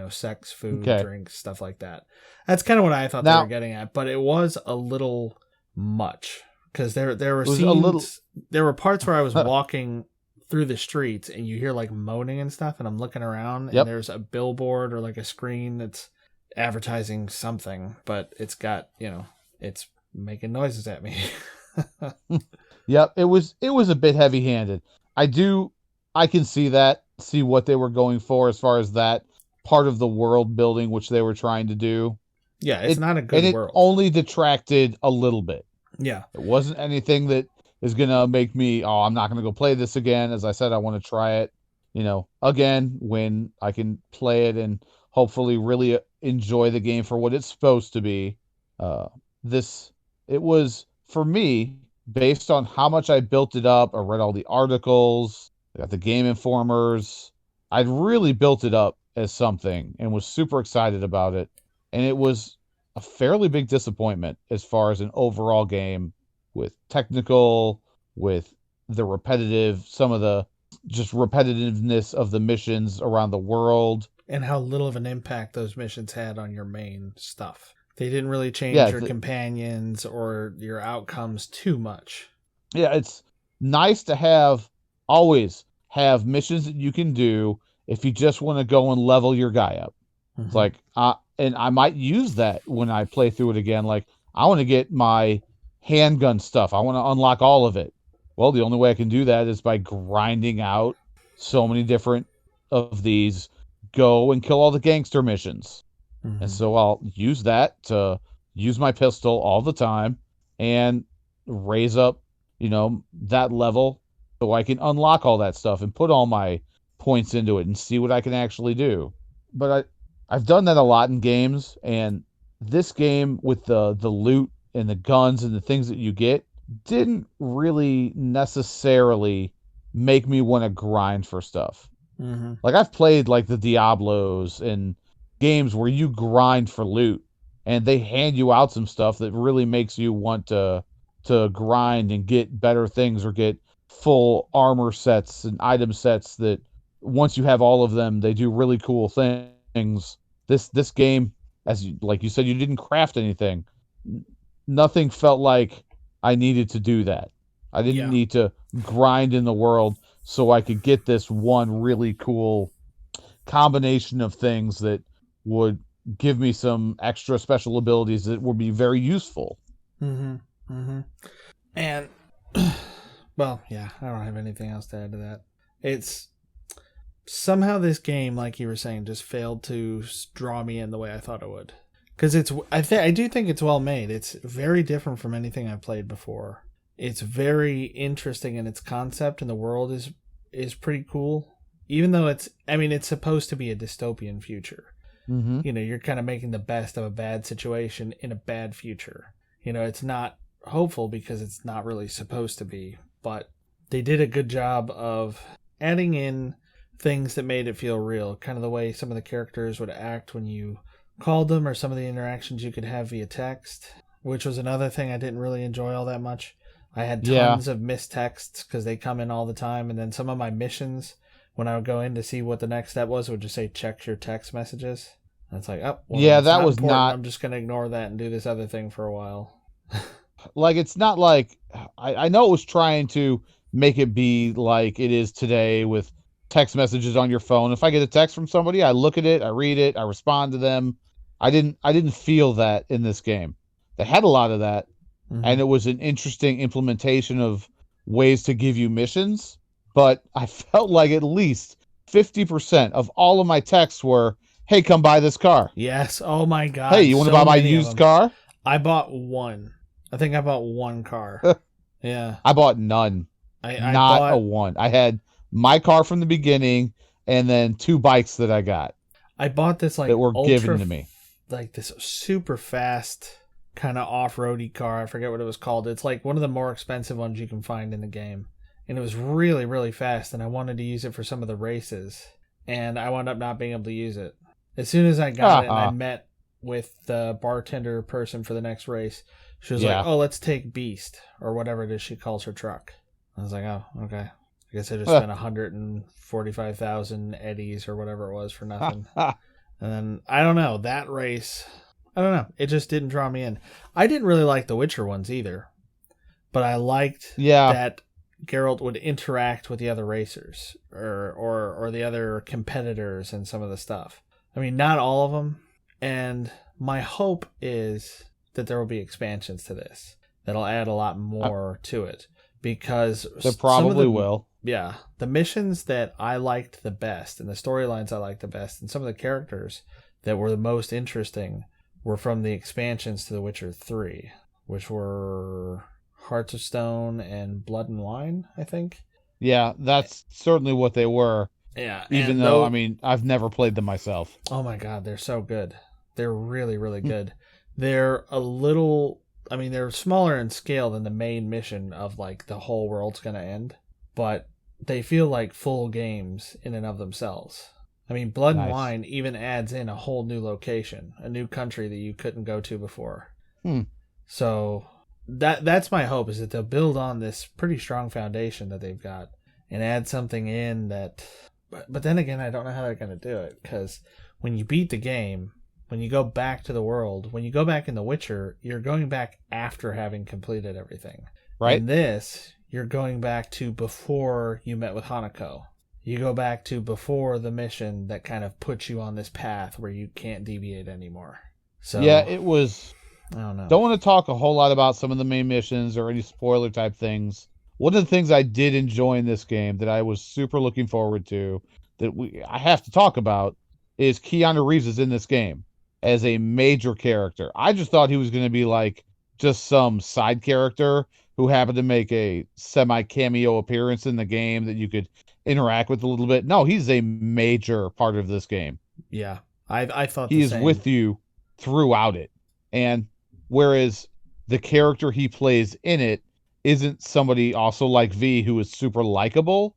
Sex, food, drinks, stuff like that. That's kind of what I thought they were getting at, but it was a little much. Because there were scenes, there were parts where I was walking through the streets and you hear like moaning and stuff, and I'm looking around and there's a billboard or like a screen that's advertising something, but it's got, it's making noises at me. Yep, it was a bit heavy-handed. I can see what they were going for as far as that part of the world building which they were trying to do. Yeah, it's not a good world. It only detracted a little bit. Yeah. It wasn't anything that is going to make me, I'm not going to go play this again. As I said, I want to try it, again, when I can play it and hopefully really enjoy the game for what it's supposed to be. It was, for me, based on how much I built it up. I read all the articles, I got the Game Informers. I'd really built it up as something and was super excited about it. And it was a fairly big disappointment as far as an overall game with with the some of the just repetitiveness of the missions around the world. And how little of an impact those missions had on your main stuff. They didn't really change your companions or your outcomes too much. Yeah, it's nice to always have missions that you can do if you just want to go and level your guy up. Mm-hmm. It's like, and I might use that when I play through it again. Like, I want to get my handgun stuff. I want to unlock all of it. Well, the only way I can do that is by grinding out so many different of these, go and kill all the gangster missions. Mm-hmm. And so I'll use that to use my pistol all the time and raise up, that level so I can unlock all that stuff and put all my points into it and see what I can actually do. But I've done that a lot in games, and this game with the loot and the guns and the things that you get didn't really necessarily make me want to grind for stuff. Mm-hmm. Like, I've played like the Diablos and games where you grind for loot and they hand you out some stuff that really makes you want to grind and get better things or get full armor sets and item sets that once you have all of them, they do really cool things. This game, like you said, you didn't craft anything. Nothing felt like I needed to do that. I didn't need to grind in the world so I could get this one really cool combination of things that would give me some extra special abilities that would be very useful. Mm-hmm. Mm-hmm. And, well, yeah, I don't have anything else to add to that. It's somehow this game, like you were saying, just failed to draw me in the way I thought it would. Because I do think it's well made. It's very different from anything I've played before. It's very interesting in its concept, and the world is pretty cool. Even though it's supposed to be a dystopian future. Mm-hmm. You're kind of making the best of a bad situation in a bad future. It's not hopeful because it's not really supposed to be, but they did a good job of adding in things that made it feel real. Kind of the way some of the characters would act when you called them, or some of the interactions you could have via text, which was another thing I didn't really enjoy all that much. I had tons of missed texts because they come in all the time, and then some of my missions, when I would go in to see what the next step was, would just say check your text messages. And it's like, oh, well, yeah, that was important. not. I'm just going to ignore that and do this other thing for a while. Like, it's not like I know it was trying to make it be like it is today with text messages on your phone. If I get a text from somebody, I look at it, I read it, I respond to them. I didn't feel that in this game. They had a lot of that, and it was an interesting implementation of ways to give you missions, but I felt like at least 50% of all of my texts were, hey, come buy this car. Yes. Oh my God. Hey, you want to buy my used car? I bought one. I think I bought one car. Yeah. I bought none. I bought a one. I had my car from the beginning and then 2 bikes that I got. I bought this that were given to me. Like this super fast kind of off-roady car. I forget what it was called. It's like one of the more expensive ones you can find in the game. And it was really, really fast, and I wanted to use it for some of the races. And I wound up not being able to use it. As soon as I got it and I met with the bartender person for the next race, she was like, oh, let's take Beast, or whatever it is she calls her truck. I was like, oh, okay. I guess I just spent 145,000 eddies or whatever it was for nothing. And then, I don't know, that race, I don't know. It just didn't draw me in. I didn't really like the Witcher ones either. But I liked that Geralt would interact with the other racers or the other competitors and some of the stuff. I mean, not all of them. And my hope is that there will be expansions to this that'll add a lot more to it. Because there probably will. Yeah. The missions that I liked the best and the storylines I liked the best and some of the characters that were the most interesting were from the expansions to The Witcher 3, which were Hearts of Stone and Blood and Wine, I think. Yeah, that's certainly what they were. Yeah. Even though, I mean, I've never played them myself. Oh my God, they're so good. They're really, really good. They're a little, I mean, they're smaller in scale than the main mission of like the whole world's going to end, but they feel like full games in and of themselves. I mean, Blood and Wine even adds in a whole new location, a new country that you couldn't go to before. So that's my hope, is that they'll build on this pretty strong foundation that they've got and add something in that. But then again, I don't know how they're going to do it, because when you beat the game, when you go back to the world, when you go back in The Witcher, you're going back after having completed everything. Right. In this, you're going back to before you met with Hanako. You go back to before the mission that kind of puts you on this path where you can't deviate anymore. So yeah, it was. I don't know. Don't want to talk a whole lot about some of the main missions or any spoiler type things. One of the things I did enjoy in this game that I was super looking forward to, that I have to talk about, is Keanu Reeves is in this game as a major character. I just thought he was going to be like just some side character who happened to make a semi-cameo appearance in the game that you could interact with a little bit. No, he's a major part of this game. Yeah, I thought he is same. With you throughout it. And whereas the character he plays in it isn't somebody also like V, who is super likable,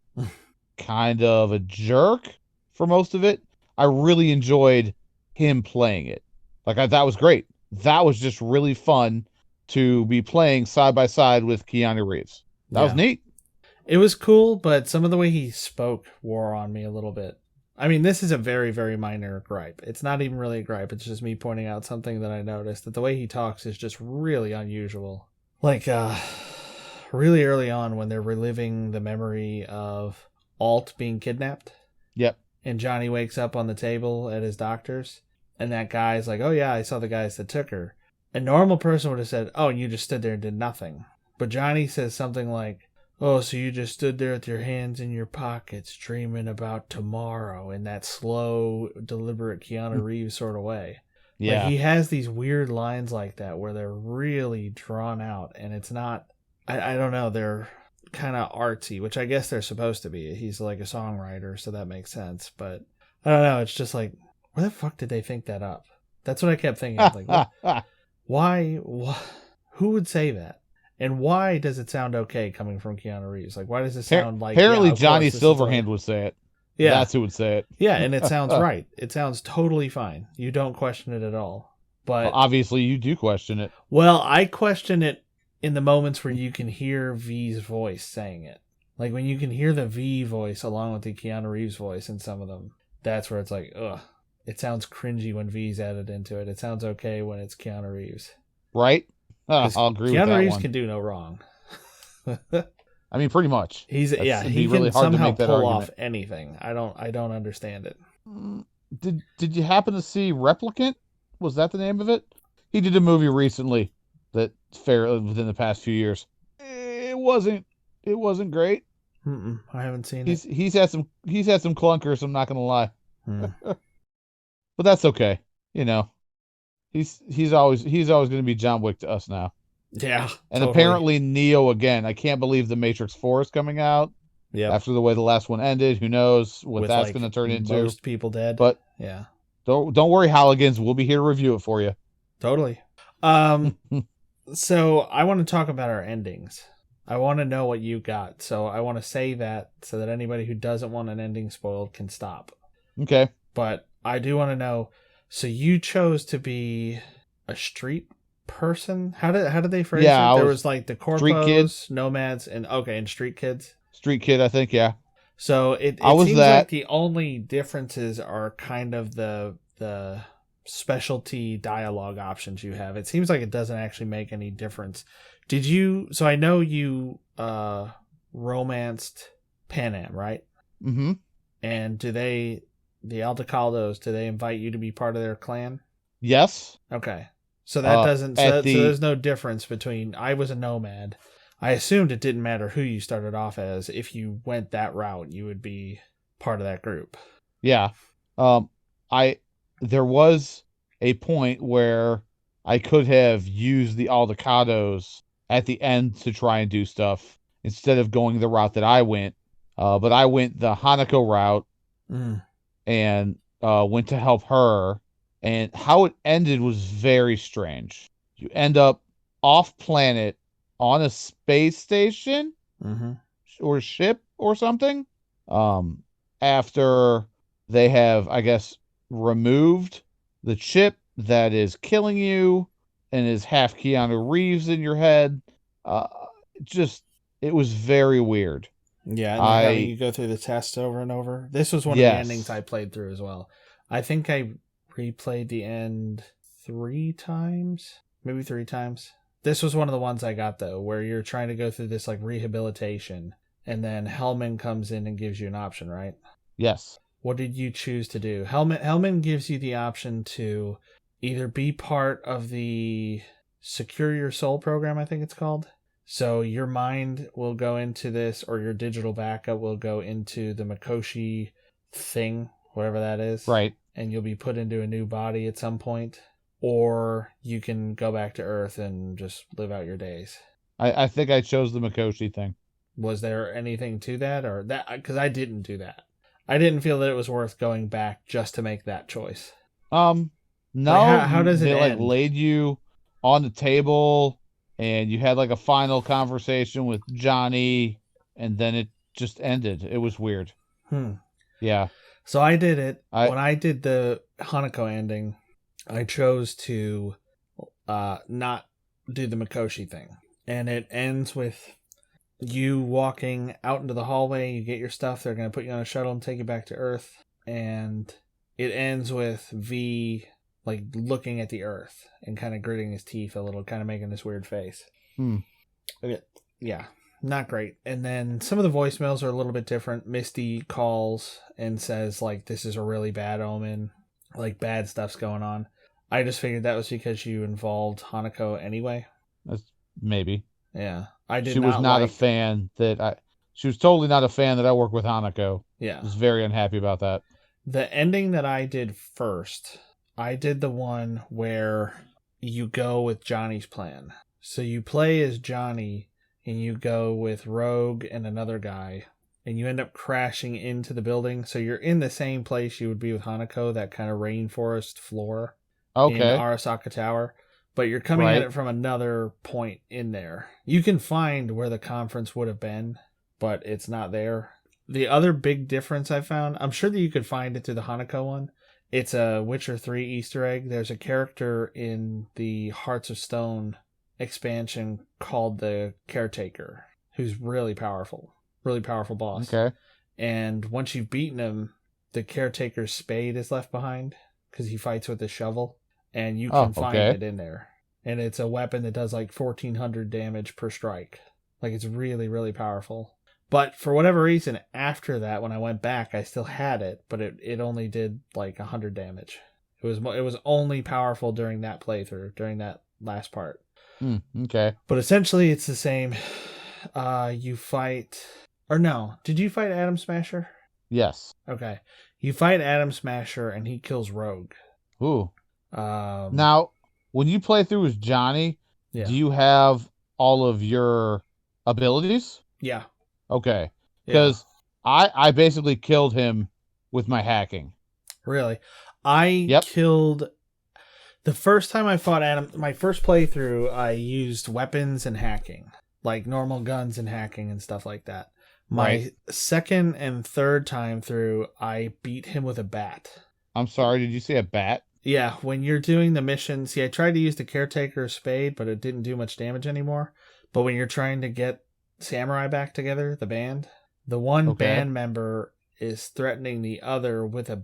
kind of a jerk for most of it, I really enjoyed him playing it. Like, that was great. That was just really fun to be playing side by side with Keanu Reeves. That was neat. It was cool, but some of the way he spoke wore on me a little bit. I mean, this is a very, very minor gripe. It's not even really a gripe. It's just me pointing out something that I noticed, that the way he talks is just really unusual. Like, really early on when they're reliving the memory of Alt being kidnapped. Yep. And Johnny wakes up on the table at his doctor's, and that guy's like, oh yeah, I saw the guys that took her. A normal person would have said, oh, and you just stood there and did nothing. But Johnny says something like, oh, so you just stood there with your hands in your pockets dreaming about tomorrow, in that slow, deliberate Keanu Reeves sort of way. Yeah. Like, he has these weird lines like that where they're really drawn out, and it's not, I don't know, they're kind of artsy, which I guess they're supposed to be. He's like a songwriter, so that makes sense. But I don't know, it's just like, where the fuck did they think that up? That's what I kept thinking. Like, why, who would say that? And why does it sound okay coming from Keanu Reeves? Like, why does it sound like... Apparently Johnny Silverhand would say it. Yeah. That's who would say it. Yeah, and it sounds right. It sounds totally fine. You don't question it at all. But well, obviously you do question it. Well, I question it in the moments where you can hear V's voice saying it. Like, when you can hear the V voice along with the Keanu Reeves voice in some of them, that's where it's like, ugh. It sounds cringy when V's added into it. It sounds okay when it's Keanu Reeves. Right? I'll agree with that one. Keanu Reeves can do no wrong. I mean, pretty much. He can really somehow pull off anything. I don't understand it. Did you happen to see Replicant? Was that the name of it? He did a movie recently that fairly within the past few years. It wasn't great. I haven't seen it. He's had some clunkers. I'm not gonna lie, but that's okay. You know, he's always gonna be John Wick to us now. Yeah, and totally. Apparently Neo again. I can't believe the Matrix 4 is coming out. Yeah, after the way the last one ended, who knows what that's like going to turn into? Most people dead, but yeah. Don't worry, Halligans. We'll be here to review it for you. Totally. So I want to talk about our endings. I want to know what you got. So I want to say that so that anybody who doesn't want an ending spoiled can stop. Okay. But I do want to know. So you chose to be a street person. How did they phrase it? There was like the corpos, nomads, and street kids. Street kid, I think, yeah. So it seems like the only differences are kind of the specialty dialogue options you have. It seems like it doesn't actually make any difference. So I know you romanced Pan Am, right? Mm-hmm. And the Aldecaldos, do they invite you to be part of their clan? Yes. Okay. So that doesn't. So there's no difference between. I was a nomad. I assumed it didn't matter who you started off as. If you went that route, you would be part of that group. Yeah. There was a point where I could have used the Aldecados at the end to try and do stuff instead of going the route that I went. But I went the Hanako route and went to help her. And how it ended was very strange. You end up off planet on a space station or ship or something. After they have, I guess, removed the chip that is killing you and is half Keanu Reeves in your head. It was very weird. Yeah, and having you go through the tests over and over. This was one of the endings I played through as well. I think I replayed the end 3 times, maybe 3 times. This was one of the ones I got, though, where you're trying to go through this like rehabilitation, and then Hellman comes in and gives you an option, right? Yes. What did you choose to do? Hellman gives you the option to either be part of the Secure Your Soul program, I think it's called. So your mind will go into this, or your digital backup will go into the Mikoshi thing, whatever that is. Right. And you'll be put into a new body at some point. Or you can go back to Earth and just live out your days. I think I chose the Mikoshi thing. Was there anything to that? Or that? Because I didn't do that. I didn't feel that it was worth going back just to make that choice. No. Like how does it end? They laid you on the table and you had like a final conversation with Johnny and then it just ended. It was weird. Yeah. So I did it. When I did the Hanako ending, I chose to not do the Mikoshi thing. And it ends with you walking out into the hallway. You get your stuff. They're going to put you on a shuttle and take you back to Earth. And it ends with V like looking at the Earth and kind of gritting his teeth a little, kind of making this weird face. Yeah, not great. And then some of the voicemails are a little bit different. Misty calls and says like, this is a really bad omen. Like bad stuff's going on. I just figured that was because you involved Hanako anyway. Maybe. Yeah. She was not a fan she was totally not a fan that I work with Hanako. Yeah. I was very unhappy about that. The ending that I did first, I did the one where you go with Johnny's plan. So you play as Johnny and you go with Rogue and another guy and you end up crashing into the building. So you're in the same place you would be with Hanako, that kind of rainforest floor in Arasaka Tower. But you're coming at it from another point in there. You can find where the conference would have been, but it's not there. The other big difference I found, I'm sure that you could find it through the Hanako one. It's a Witcher 3 Easter egg. There's a character in the Hearts of Stone expansion called the Caretaker, who's really powerful boss. Okay. And once you've beaten him, the Caretaker's spade is left behind because he fights with a shovel, and you can find it in there. And it's a weapon that does like 1,400 damage per strike. Like, it's really, really powerful. But for whatever reason, after that, when I went back, I still had it, but it only did like 100 damage. It was only powerful during that playthrough, during that last part. Okay. But essentially, it's the same. You fight, or no? Did you fight Atom Smasher? Yes. Okay. You fight Atom Smasher, and he kills Rogue. Ooh. Now, when you play through as Johnny, do you have all of your abilities? Yeah. Okay. Because I basically killed him with my hacking. Really? I killed... The first time I fought Adam, my first playthrough, I used weapons and hacking. Like normal guns and hacking and stuff like that. My second and third time through, I beat him with a bat. I'm sorry, did you say a bat? Yeah, when you're doing the mission... See, I tried to use the Caretaker's spade, but it didn't do much damage anymore. But when you're trying to get Samurai back together, the band, the one band member is threatening the other with a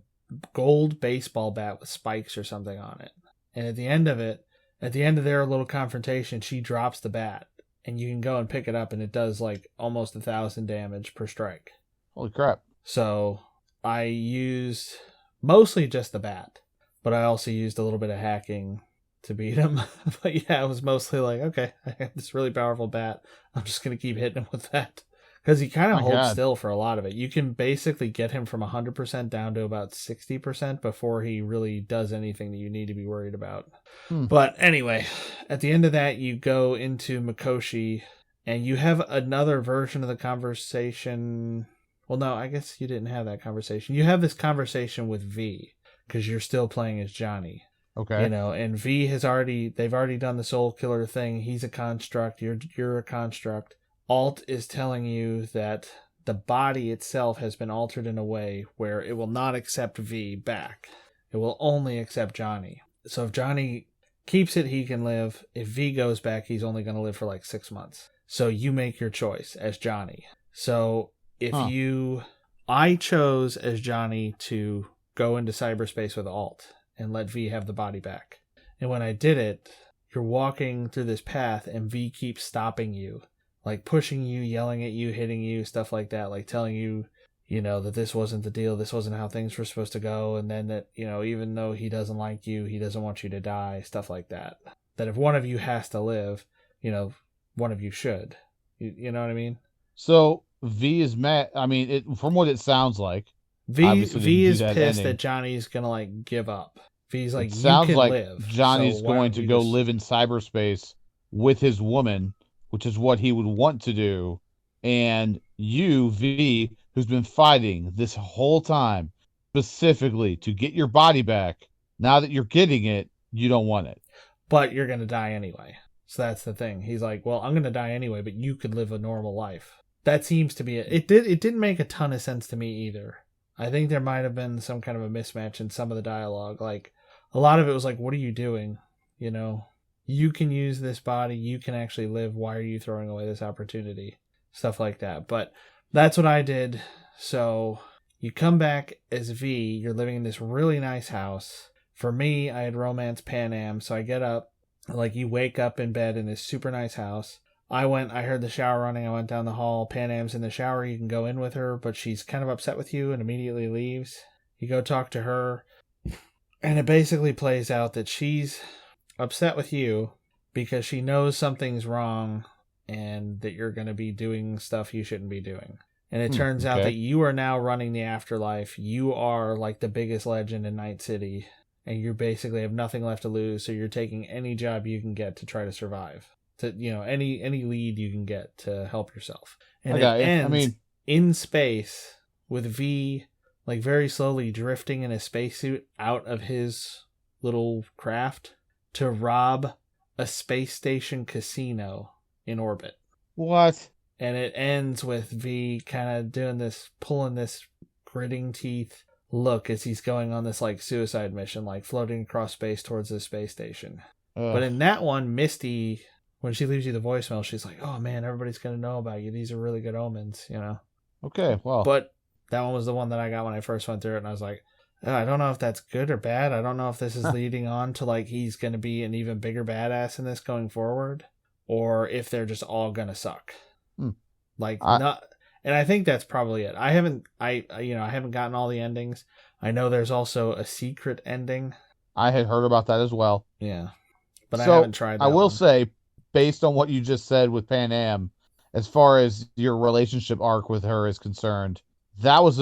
gold baseball bat with spikes or something on it. And at the end of their little confrontation, she drops the bat, and you can go and pick it up, and it does like almost 1,000 damage per strike. Holy crap. So I used mostly just the bat, but I also used a little bit of hacking to beat him. But yeah, it was mostly like, okay, I have this really powerful bat. I'm just going to keep hitting him with that. Because he kind of holds still for a lot of it. You can basically get him from 100% down to about 60% before he really does anything that you need to be worried about. But anyway, at the end of that, you go into Mikoshi, and you have another version of the conversation. Well, no, I guess you didn't have that conversation. You have this conversation with V, because you're still playing as Johnny. Okay. You know, and V they've already done the soul killer thing. He's a construct. You're a construct. Alt is telling you that the body itself has been altered in a way where it will not accept V back. It will only accept Johnny. So if Johnny keeps it, he can live. If V goes back, he's only going to live for like 6 months. So you make your choice as Johnny. So I chose as Johnny to go into cyberspace with Alt and let V have the body back. And when I did it, you're walking through this path and V keeps stopping you. Like pushing you, yelling at you, hitting you, stuff like that. Like telling you, that this wasn't the deal. This wasn't how things were supposed to go. And then that, even though he doesn't like you, he doesn't want you to die. Stuff like that. That if one of you has to live, one of you should. You know what I mean? So V is mad. I mean, from what it sounds like. V is pissed that Johnny's going to give up. V's like, you can live. Sounds like Johnny's going to go live in cyberspace with his woman, which is what he would want to do. And you, V, who's been fighting this whole time, specifically to get your body back, now that you're getting it, you don't want it. But you're going to die anyway. So that's the thing. He's like, well, I'm going to die anyway, but you could live a normal life. That seems to be it. It didn't make a ton of sense to me either. I think there might have been some kind of a mismatch in some of the dialogue. Like, a lot of it was like, what are you doing? You can use this body. You can actually live. Why are you throwing away this opportunity? Stuff like that. But that's what I did. So you come back as V. You're living in this really nice house. For me, I had romance Pan Am. So I get up. Like, you wake up in bed in this super nice house. I heard the shower running. I went down the hall. Pan Am's in the shower. You can go in with her, but she's kind of upset with you and immediately leaves. You go talk to her. And it basically plays out that she's upset with you because she knows something's wrong and that you're going to be doing stuff you shouldn't be doing. And it turns out that you are now running the afterlife. You are like the biggest legend in Night City. and you basically have nothing left to lose, so you're taking any job you can get to try to survive. To any lead you can get to help yourself. And it ends in space with V like very slowly drifting in a spacesuit out of his little craft to rob a space station casino in orbit. What? And it ends with V kind of pulling this gritting teeth look as he's going on this like suicide mission, like floating across space towards the space station. Ugh. But in that one, Misty, when she leaves you the voicemail, she's like, "Oh man, everybody's gonna know about you. These are really good omens," Okay, well. But that one was the one that I got when I first went through it, and I was like, I don't know if that's good or bad. I don't know if this is leading on to like he's gonna be an even bigger badass in this going forward, or if they're just all gonna suck. And I think that's probably it. I haven't gotten all the endings. I know there's also a secret ending. I had heard about that as well. Yeah, but I haven't tried that I will say, based on what you just said with Pan Am, as far as your relationship arc with her is concerned, that was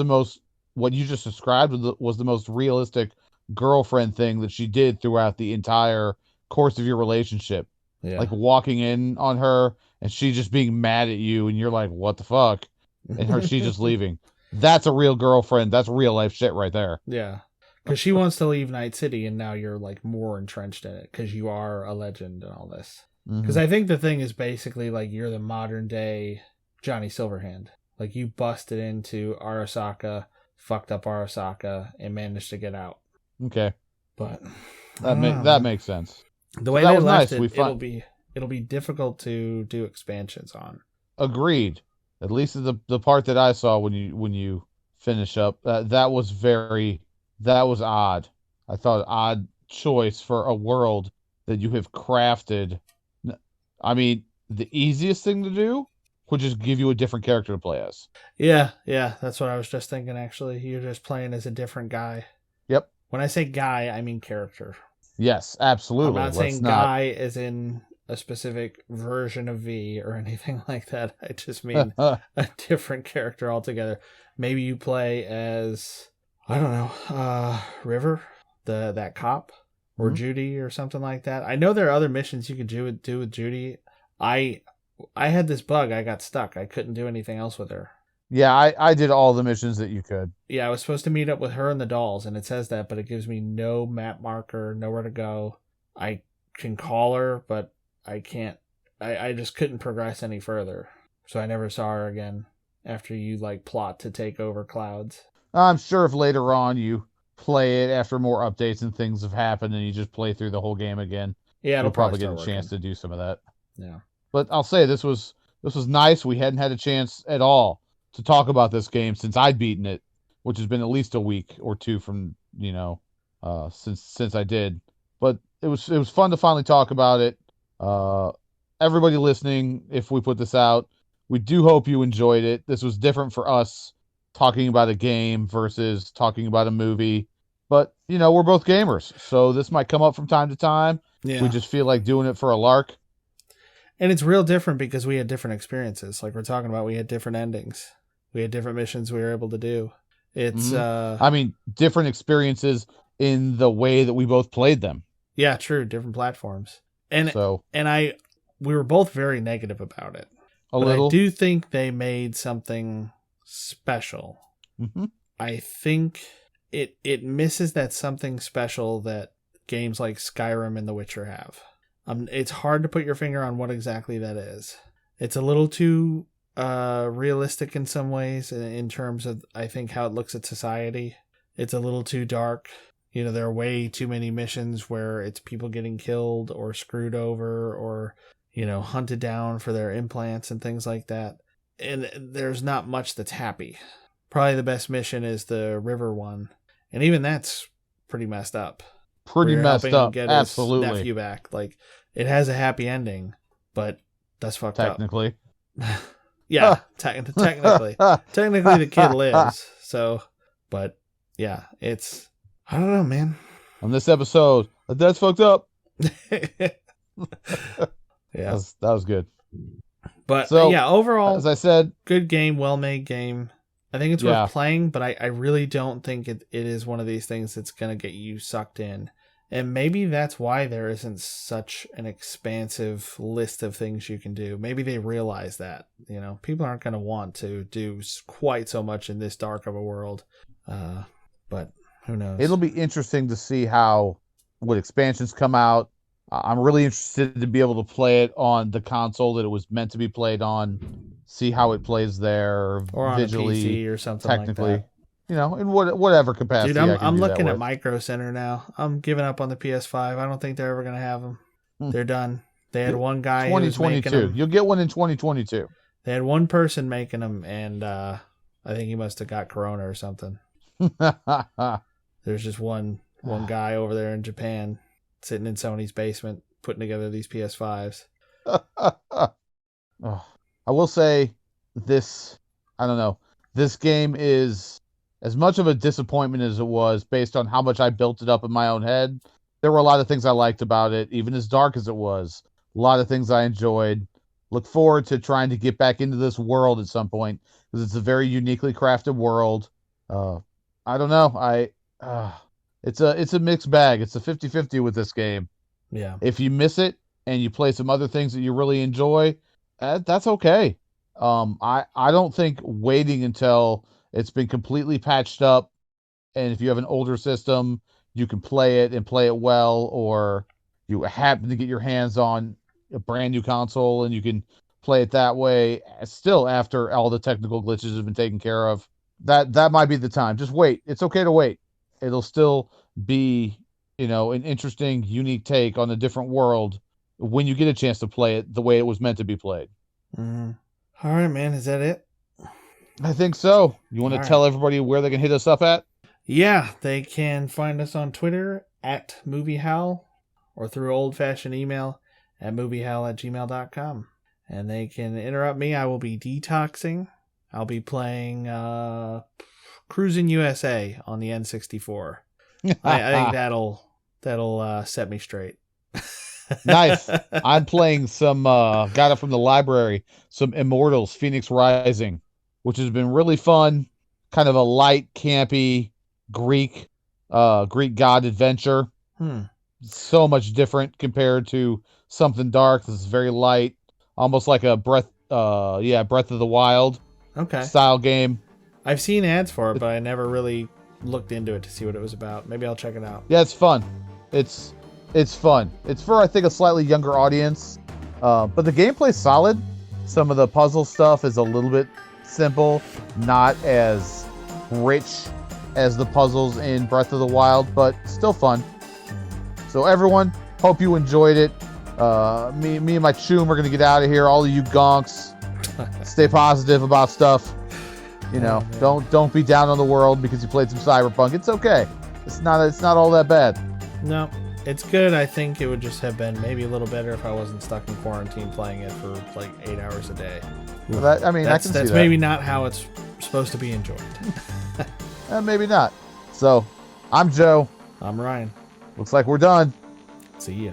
what you just described was the most realistic girlfriend thing that she did throughout the entire course of your relationship. Yeah. Like walking in on her and she just being mad at you and you're like, what the fuck? And she just leaving. That's a real girlfriend. That's real life shit right there. Yeah. Because she wants to leave Night City and now you're like more entrenched in it because you are a legend and all this. Because I think the thing is basically like you're the modern day Johnny Silverhand. Like you busted into Arasaka, fucked up Arasaka, and managed to get out. Okay. But that makes sense. The way they left it, it'll be difficult to do expansions on. Agreed. At least the part that I saw when you finish up, that was odd. I thought odd choice for a world that you have crafted. I mean, the easiest thing to do would just give you a different character to play as. Yeah, that's what I was just thinking, actually. You're just playing as a different guy. Yep. When I say guy, I mean character. Yes, absolutely. I'm not saying guy as in a specific version of V or anything like that. I just mean a different character altogether. Maybe you play as, I don't know, River, that cop, or Judy or something like that. I know there are other missions you could do with Judy. I had this bug. I got stuck. I couldn't do anything else with her. Yeah, I did all the missions that you could. Yeah, I was supposed to meet up with her and the dolls, and it says that, but it gives me no map marker, nowhere to go. I can call her, but I can't. I just couldn't progress any further. So I never saw her again after you like plot to take over Clouds. I'm sure if later on you play it after more updates and things have happened and you just play through the whole game again, you'll probably get a chance to do some of that. Yeah. But I'll say this was nice. We hadn't had a chance at all to talk about this game since I'd beaten it, which has been at least a week or two from, since I did. But it was fun to finally talk about it. Everybody listening, if we put this out, we do hope you enjoyed it. This was different for us talking about a game versus talking about a movie. But, we're both gamers, so this might come up from time to time. Yeah. We just feel like doing it for a lark. And it's real different because we had different experiences. Like we're talking about, we had different endings. We had different missions we were able to do. It's, different experiences in the way that we both played them. Yeah, true. Different platforms. We were both very negative about it. I do think they made something special. Mm-hmm. I think it misses that something special that games like Skyrim and The Witcher have. It's hard to put your finger on what exactly that is. It's a little too realistic in some ways in terms of, I think, how it looks at society. It's a little too dark. There are way too many missions where it's people getting killed or screwed over or, hunted down for their implants and things like that. And there's not much that's happy. Probably the best mission is the river one. And even that's pretty messed up. Pretty messed up. Get absolutely. His nephew back. Like, it has a happy ending, but that's fucked technically. Up. Yeah, technically. Technically the kid lives. So, but yeah, it's, I don't know, man. On this episode, that's fucked up. Yeah. That was good. But so, yeah, overall, as I said, good game, well-made game. I think it's worth playing, but I really don't think it is one of these things that's going to get you sucked in. And maybe that's why there isn't such an expansive list of things you can do. Maybe they realize that, you know, people aren't going to want to do quite so much in this dark of a world. But who knows? It'll be interesting to see what expansions come out. I'm really interested to be able to play it on the console that it was meant to be played on, see how it plays there, or on visually, a PC or something technically. Like that. You know, in whatever capacity. Dude, I'm looking at Micro Center now. I'm giving up on the PS5. I don't think they're ever going to have them. They're done. They had one guy 2022. You'll get one in 2022. They had one person making them, and I think he must have got corona or something. There's just one guy over there in Japan sitting in Sony's basement putting together these PS5s. I will say this, I don't know. This game is as much of a disappointment as it was based on how much I built it up in my own head. There were a lot of things I liked about it, even as dark as it was. A lot of things I enjoyed. Look forward to trying to get back into this world at some point because it's a very uniquely crafted world. I don't know. It's a mixed bag. It's a 50-50 with this game. Yeah. If you miss it and you play some other things that you really enjoy, that's okay. I don't think waiting until it's been completely patched up, and if you have an older system, you can play it and play it well, or you happen to get your hands on a brand new console and you can play it that way still after all the technical glitches have been taken care of. That might be the time. Just wait. It's okay to wait. It'll still be, you know, an interesting, unique take on a different world when you get a chance to play it the way it was meant to be played. Mm-hmm. All right, man. Is that it? I think so. You want to tell everybody where they can hit us up at? Yeah, they can find us on Twitter at MovieHowl or through old-fashioned email at moviehowl@gmail.com. And they can interrupt me. I will be detoxing. I'll be playing Cruising USA on the N64. I think that'll set me straight. Nice. I'm playing some, got it from the library, some Immortals, Phoenix Rising, which has been really fun. Kind of a light, campy Greek god adventure. So much different compared to something dark. This is very light, almost like a Breath of the Wild style game. I've seen ads for it, but I never really looked into it to see what it was about. Maybe I'll check it out. Yeah, it's fun. It's fun. It's for, I think, a slightly younger audience, but the gameplay's solid. Some of the puzzle stuff is a little bit simple, not as rich as the puzzles in Breath of the Wild, but still fun. So everyone, hope you enjoyed it. Me and my choom are gonna get out of here. All of you gonks, stay positive about stuff. You know, don't be down on the world because you played some Cyberpunk. It's okay. It's not all that bad. No, it's good. I think it would just have been maybe a little better if I wasn't stuck in quarantine playing it for like 8 hours a day. Well, I can see that. That's maybe not how it's supposed to be enjoyed. Maybe not. So, I'm Joe. I'm Ryan. Looks like we're done. See ya.